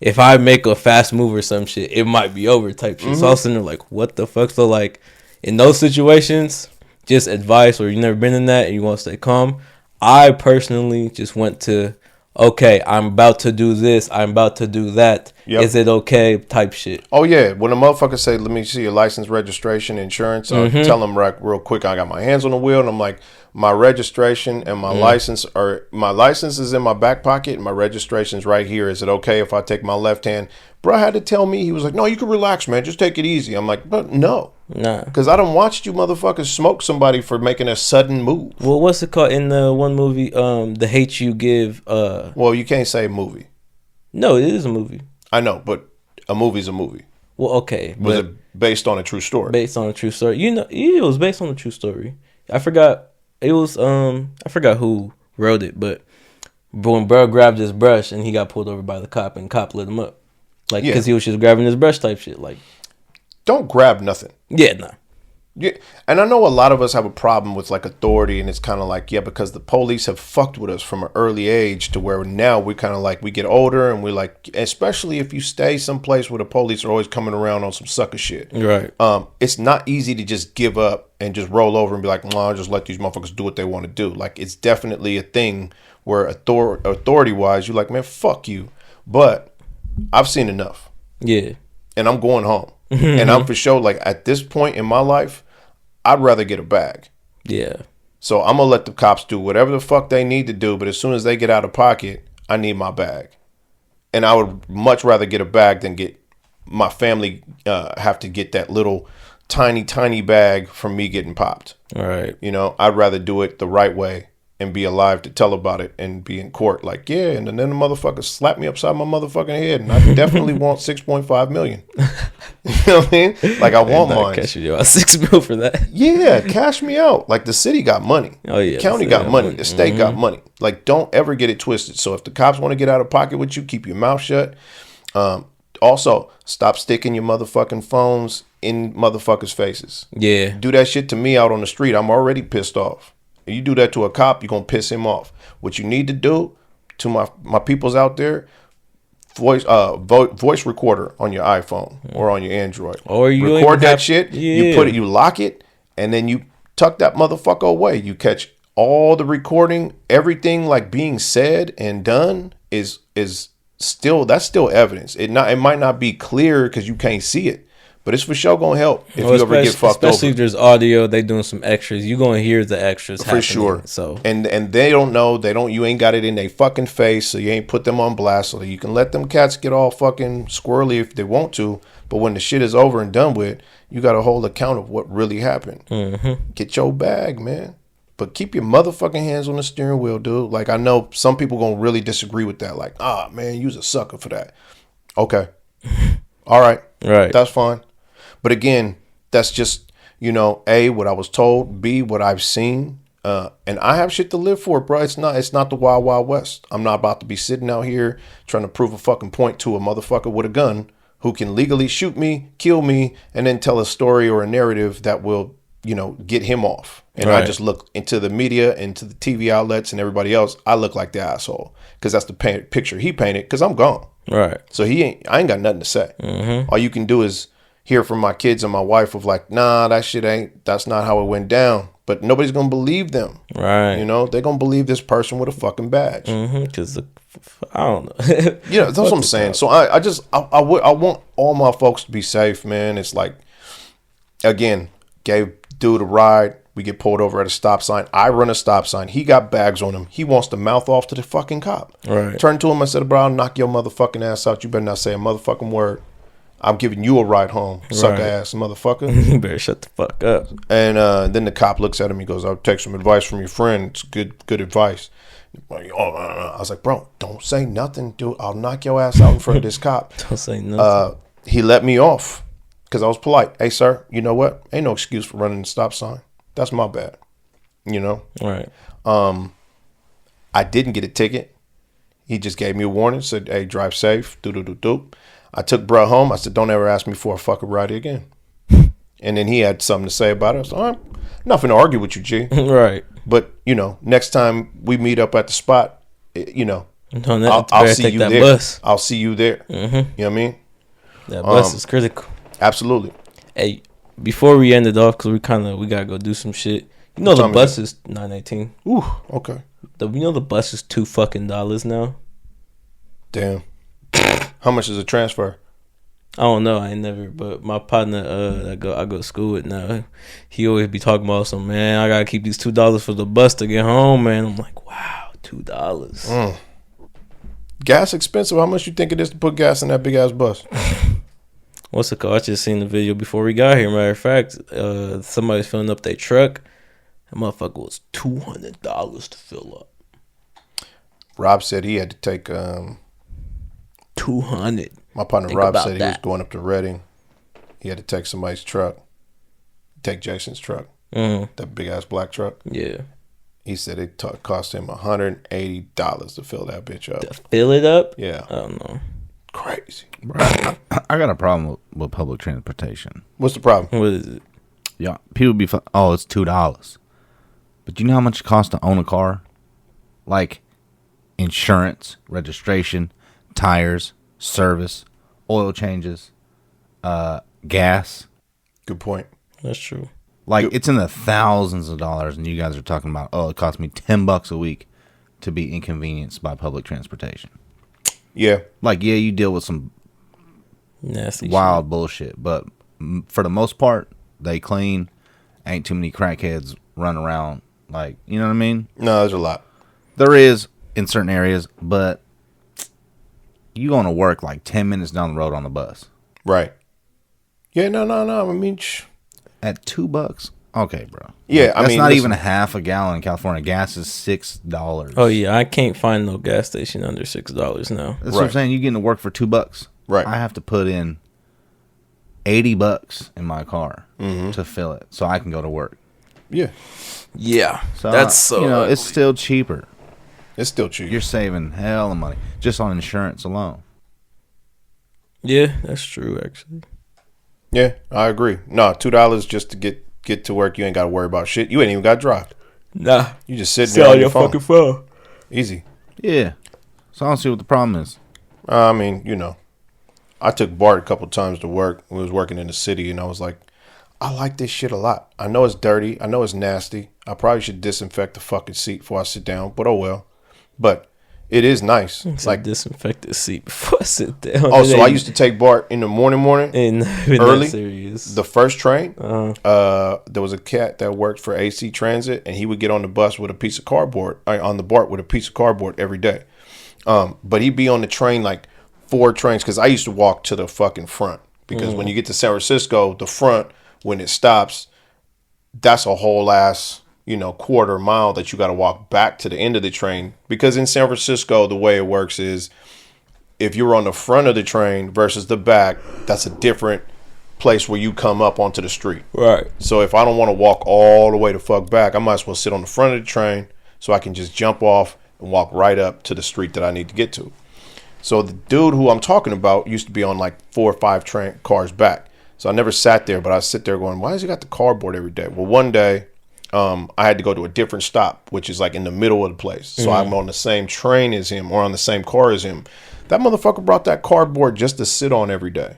if I make a fast move or some shit, it might be over type shit. So I was sitting there like, what the fuck? So, like, in those situations, just advice, or you've never been in that and you want to stay calm, I personally just went to, okay, I'm about to do this, I'm about to do that. Yep. Is it okay type shit? Oh, yeah. When a motherfucker say, let me see your license, registration, insurance, tell them real quick, I got my hands on the wheel, and I'm like, my registration and my license my license is in my back pocket and my registration's right here. Is it okay if I take my left hand? Bro had to tell me, he was like, no, you can relax, man. Just take it easy. I'm like, but no. Nah. Because I done watched you motherfuckers smoke somebody for making a sudden move. Well, what's it called in the one movie, The Hate You Give? Well, you can't say movie. No, it is a movie. I know, but a movie's a movie. Well, okay. Was it based on a true story? Based on a true story. You know, yeah, it was based on a true story. I forgot. It was I forgot who wrote it, but when bro grabbed his brush and he got pulled over by the cop and cop lit him up, like because he was just grabbing his brush type shit. Like, don't grab nothing. Yeah, nah. Yeah, and I know a lot of us have a problem with like authority, and it's kind of like, yeah, because the police have fucked with us from an early age to where now we kind of like, we get older and we're like, especially if you stay someplace where the police are always coming around on some sucker shit. Right. It's not easy to just give up and just roll over and be like, no, I'll just let these motherfuckers do what they want to do. Like, it's definitely a thing where authority wise, you're like, man, fuck you. But I've seen enough. Yeah. And I'm going home. And I'm for sure, like, at this point in my life, I'd rather get a bag. Yeah. So I'm going to let the cops do whatever the fuck they need to do. But as soon as they get out of pocket, I need my bag. And I would much rather get a bag than get my family have to get that little tiny, tiny bag from me getting popped. All right. You know, I'd rather do it the right way and be alive to tell about it and be in court. Like, yeah, and then the motherfucker slapped me upside my motherfucking head. And I definitely want 6.5 million. You know what I mean? Like, I want mine. Cashing you out $6 million for that. Yeah, cash me out. Like, the city got money. Oh, yeah. The county got money. The state got money. Like, don't ever get it twisted. So if the cops want to get out of pocket with you, keep your mouth shut. Also, stop sticking your motherfucking phones in motherfuckers' faces. Yeah. Do that shit to me out on the street. I'm already pissed off. If you do that to a cop, you're going to piss him off. What you need to do to my peoples out there, voice recorder on your iPhone or on your Android. Or you record that shit, yeah. you lock it, and then you tuck that motherfucker away. You catch all the recording, everything like being said and done is still, that's still evidence. It might not be clear because you can't see it. But it's for sure gonna help if you ever get fucked over. Especially if there's audio, they doing some extras. You gonna hear the extras for sure. So and they don't know, you ain't got it in their fucking face, so you ain't put them on blast. So you can let them cats get all fucking squirrely if they want to. But when the shit is over and done with, you got to hold account of what really happened. Mm-hmm. Get your bag, man. But keep your motherfucking hands on the steering wheel, dude. Like, I know some people gonna really disagree with that. Like, man, you's a sucker for that. Okay, all right, that's fine. But again, that's just, A, what I was told, B, what I've seen. And I have shit to live for, bro. It's not the Wild Wild West. I'm not about to be sitting out here trying to prove a fucking point to a motherfucker with a gun who can legally shoot me, kill me, and then tell a story or a narrative that will, get him off. And I just look into the media, into the TV outlets and everybody else. I look like the asshole because that's the picture he painted because I'm gone. Right. So I ain't got nothing to say. Mm-hmm. All you can do is hear from my kids and my wife of like, nah, that's not how it went down. But nobody's going to believe them. Right. They're going to believe this person with a fucking badge. Because, I don't know. That's what I'm saying. So I want all my folks to be safe, man. It's like, again, gave dude a ride. We get pulled over at a stop sign. I run a stop sign. He got bags on him. He wants to mouth off to the fucking cop. Right. Turned to him. I said, bro, I'll knock your motherfucking ass out. You better not say a motherfucking word. I'm giving you a ride home, sucker ass motherfucker. You better shut the fuck up. And then the cop looks at him. He goes, I'll take some advice from your friend. It's good advice. I was like, bro, don't say nothing, dude. I'll knock your ass out in front of this cop. Don't say nothing. He let me off because I was polite. Hey, sir, you know what? Ain't no excuse for running the stop sign. That's my bad. Right. I didn't get a ticket. He just gave me a warning. Said, hey, drive safe. Do. I took bro home. I said, don't ever ask me for a fucking ride again. And then he had something to say about it. I was like, all right, nothing to argue with you, G. Right. But, next time we meet up at the spot, I'll see you there. Bus. I'll see you there. Mm-hmm. You know what I mean? That bus is critical. Absolutely. Hey, before we end it off, because we got to go do some shit. The bus is $9.18. Ooh, okay. The bus is $2 fucking now. Damn. How much is a transfer? I don't know. I ain't never, but my partner, I go to school with now. He always be talking about some, man. I gotta keep these $2 for the bus to get home, man. I'm like, wow, $2. Gas expensive. How much you think it is to put gas in that big ass bus? What's it called? I just seen the video before we got here. Matter of fact, somebody's filling up their truck. That motherfucker was $200 to fill up. Rob said he had to take 200. My partner Think Rob about said he that. was going up to Reading. He had to take somebody's truck. Take Jason's truck. Mm. That big ass black truck. Yeah. He said it cost him $180 to fill that bitch up. To fill it up? Yeah. I don't know. Crazy. I got a problem with public transportation. What's the problem? What is it? Yeah, people be oh, it's $2. But you know how much it costs to own a car? Like insurance, registration, tires, service, oil changes, gas. Good point. That's true. Like it's in the thousands of dollars, and you guys are talking about, oh, it cost me $10 a week to be inconvenienced by public transportation. Yeah. Like, yeah, you deal with some Nasty wild bullshit, but for the most part, they clean. Ain't too many crackheads running around. Like, you know what I mean? No, there's a lot. There is in certain areas, but you going to work like 10 minutes down the road on the bus. Right. Yeah, no. I mean, At $2? Okay, bro. Yeah, I that's mean, not listen, even a half a gallon in California. Gas is $6. Oh, yeah. I can't find no gas station under $6 now. That's what I'm saying. You getting to work for $2. Right. I have to put in $80 in my car to fill it so I can go to work. yeah. Yeah. So That's so. you know, it's still cheaper. It's still cheap. You're saving hell of money just on insurance alone. Yeah, that's true, actually. Yeah, I agree. No, $2 just to get to work. You ain't got to worry about shit. You ain't even got to drive. Nah. You just sitting there on your phone. phone. Easy. Yeah. So I don't see what the problem is. I mean, you know, I took Bart a couple times to work. We was working in the city, and I was like, I like this shit a lot. I know it's dirty. I know it's nasty. I probably should disinfect the fucking seat before I sit down, but oh well. But it is nice. Like disinfect the seat before I sit down. Oh, so I used to take Bart in the morning and early. Serious. The first train. Uh-huh. There was a cat that worked for AC Transit, and he would get on the bus with a piece of cardboard. On the Bart with a piece of cardboard every day. But he'd be on the train like 4 trains, because I used to walk to the fucking front, because when you get to San Francisco, the front, when it stops, that's a whole ass, quarter mile that you got to walk back to the end of the train. Because in San Francisco, the way it works is if you're on the front of the train versus the back, that's a different place where you come up onto the street. Right. So if I don't want to walk all the way to fuck back, I might as well sit on the front of the train so I can just jump off and walk right up to the street that I need to get to. So the dude who I'm talking about used to be on like 4 or 5 train cars back. So I never sat there, but I sit there going, why has he got the cardboard every day? Well, one day I had to go to a different stop, which is like in the middle of the place. So I'm on the same train as him or on the same car as him. That motherfucker brought that cardboard just to sit on every day.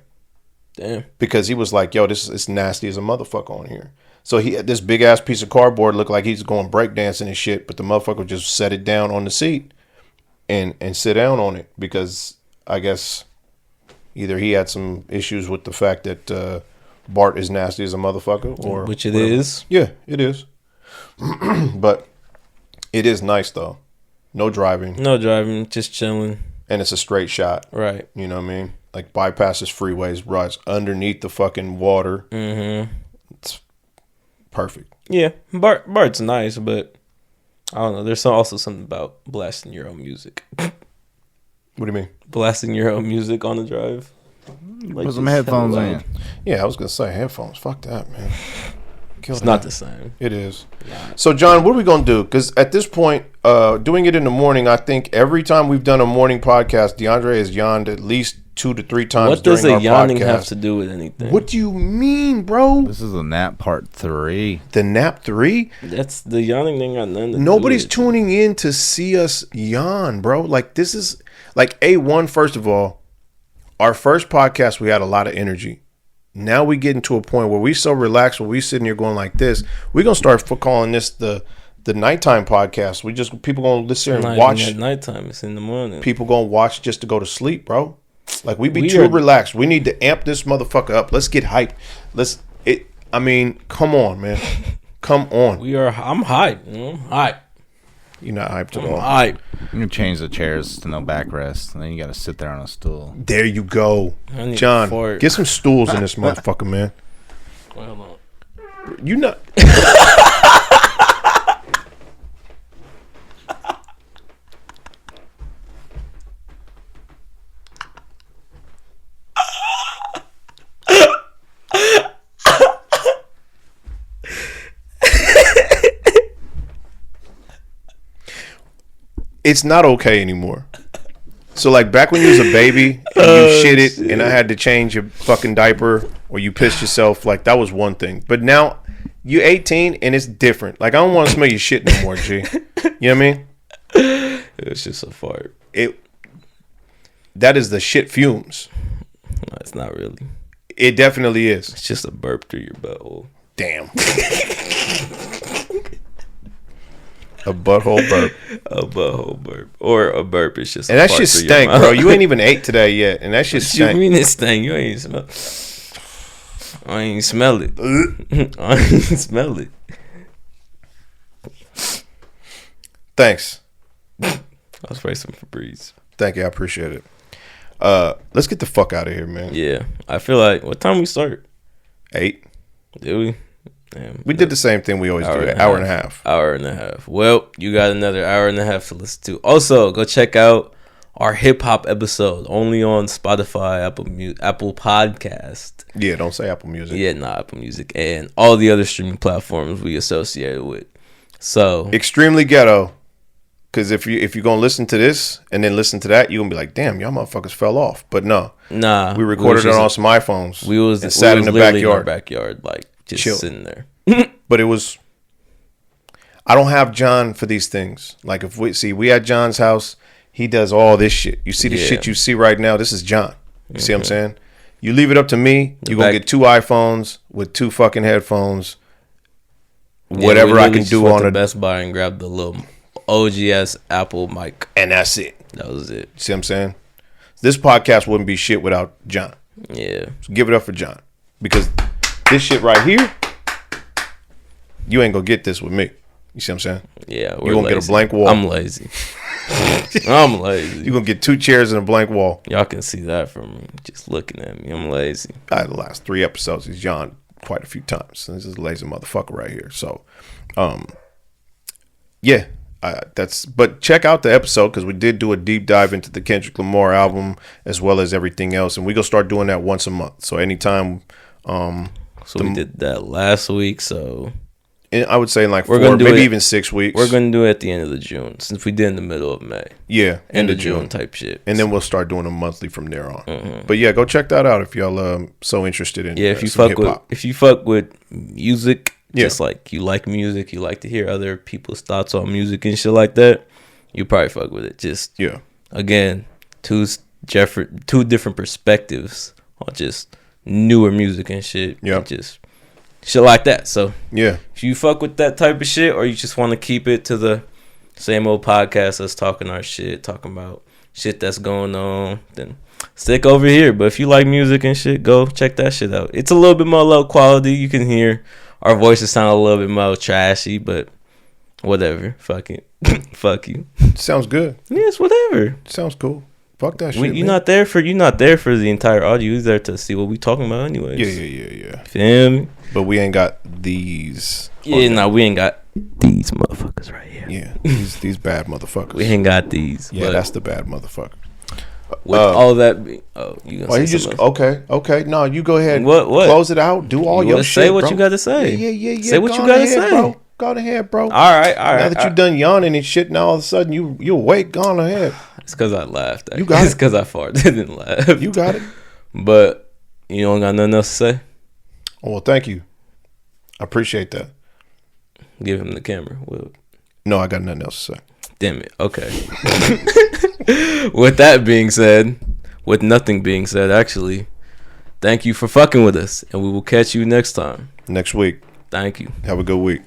Damn. Because he was like, yo, it's nasty as a motherfucker on here. So he had this big ass piece of cardboard, looked like he's going breakdancing and shit, but the motherfucker just set it down on the seat and sit down on it, because I guess either he had some issues with the fact that Bart is nasty as a motherfucker, or which it whatever. is. Yeah, it is. But it is nice though. No driving, just chilling, and it's a straight shot. Right. You know what I mean? Like bypasses freeways, rides underneath the fucking water. Mm-hmm. It's perfect. Yeah, Bart's nice, but I don't know. There's also something about blasting your own music. What do you mean? Blasting your own music on the drive. Like, put some headphones in. Yeah, I was gonna say headphones. Fuck that, man. It's not the same. It is. So, John, what are we gonna do? Because at this point, doing it in the morning, I think every time we've done a morning podcast, DeAndre has yawned at least 2 to 3 times. What does during a our yawning podcast. have to do with anything? What do you mean, bro? This is a nap part 3. The nap 3? That's the yawning thing. Got nothing to Nobody's do with tuning in to see us yawn, bro. Like, this is like A1. First of all, our first podcast, we had a lot of energy. Now we getting to a point where we so relaxed, where we sitting here going like this. We're gonna start calling this the nighttime podcast. People gonna listen and Not watch. even at nighttime. It's in the morning. People gonna watch just to go to sleep, bro. Like we be too relaxed. We need to amp this motherfucker up. Let's get hyped. I mean, come on, man. Come on. I'm hyped. I'm hyped. You're not hyped at all. Hyped. You can change the chairs to no backrest, and then you got to sit there on a stool. There you go. John, get some stools in this motherfucker, man. Wait, hold on. You not. It's not okay anymore. So like back when you was a baby and you shit it and I had to change your fucking diaper or you pissed yourself, like that was one thing. But now you 18 and it's different. Like I don't want to smell your shit no more, G. You know what I mean? It was just a fart. That is the shit fumes. No, it's not really. It definitely is. It's just a burp through your butthole. Damn. A butthole burp. A butthole burp. Or a burp is just and that shit stank, bro. You ain't even ate today yet. And that shit stank. You mean it stank? You ain't smell I ain't smell it. I ain't smell it. Thanks. I'll spray some Febreze. Thank you. I appreciate it. Let's get the fuck out of here, man. Yeah. I feel like, what time we start? 8. Did we? Damn, we did the same thing we always do. Hour and a half. Hour and a half. Well, you got another hour and a half to listen to. Also, go check out our hip hop episode only on Spotify, Apple Podcast. Yeah, don't say Apple Music. Yeah, not Apple Music, and all the other streaming platforms we associated with. So extremely ghetto. Because if you're gonna listen to this and then listen to that, you're gonna be like, damn, y'all motherfuckers fell off. But no, we recorded it on some iPhones. We sat in the backyard. In our backyard, like just chill. Sitting there. But it was. I don't have John for these things. Like if we at John's house, he does all this shit. You see the shit you see right now. This is John. You see what I'm saying? You leave it up to me, you're gonna get 2 iPhones with 2 fucking headphones. Whatever I can do on the Best Buy and grab the little OGS Apple mic, and that's it. That was it. See what I'm saying? This podcast wouldn't be shit without John. Yeah. So give it up for John, because this shit right here, you ain't gonna get this with me. You see what I'm saying? Yeah, you're gonna get a blank wall. I'm lazy. I'm lazy. You're gonna get 2 chairs and a blank wall. Y'all can see that from me just looking at me. I'm lazy. The last 3 episodes, he's yawned quite a few times. This is a lazy motherfucker right here. So, yeah. But check out the episode, because we did do a deep dive into the Kendrick Lamar album as well as everything else, and we gonna start doing that once a month. So anytime, we did that last week. So I would say like 4, maybe even 6 weeks. We're gonna do it at the end of the June, since we did in the middle of May. Yeah, end of June type shit. And then we'll start doing them monthly from there on. Mm-hmm. But yeah, go check that out if y'all so interested in. Yeah, if you fuck with music. Yeah. Just like you like music, you like to hear other people's thoughts on music and shit like that, you probably fuck with it. Just again, two different perspectives on just newer music and shit. Yeah, just shit like that. So yeah, if you fuck with that type of shit, or you just want to keep it to the same old podcast, us talking our shit, talking about shit that's going on, then stick over here. But if you like music and shit, go check that shit out. It's a little bit more low quality. You can hear our voices sound a little bit more trashy, but whatever. Fuck it. Fuck you. Sounds good. Yes, whatever. Sounds cool. Fuck that shit. You're not there for the entire audio. You're there to see what we talking about anyways. Yeah. Feel me? But we ain't got these. Yeah, we ain't got these motherfuckers right here. Yeah, these bad motherfuckers. We ain't got these. Yeah, that's the bad motherfucker. With all that being, you gonna say something else? Okay. No, you go ahead. What? Close it out. Do all your shit, say what bro. You got to say. Yeah. Say what you got to say, bro. Go ahead, bro. All right. Now that you done yawning and shit, now all of a sudden you awake. Go on ahead. It's because I laughed. You got it. It's because I farted and laughed. You got it. But you don't got nothing else to say. Oh, well, thank you. I appreciate that. Give him the camera. Will. No, I got nothing else to say. Damn it. Okay. With that being said. With nothing being said, actually, thank you for fucking with us, and we will catch you next time. Next week. Thank you. Have a good week.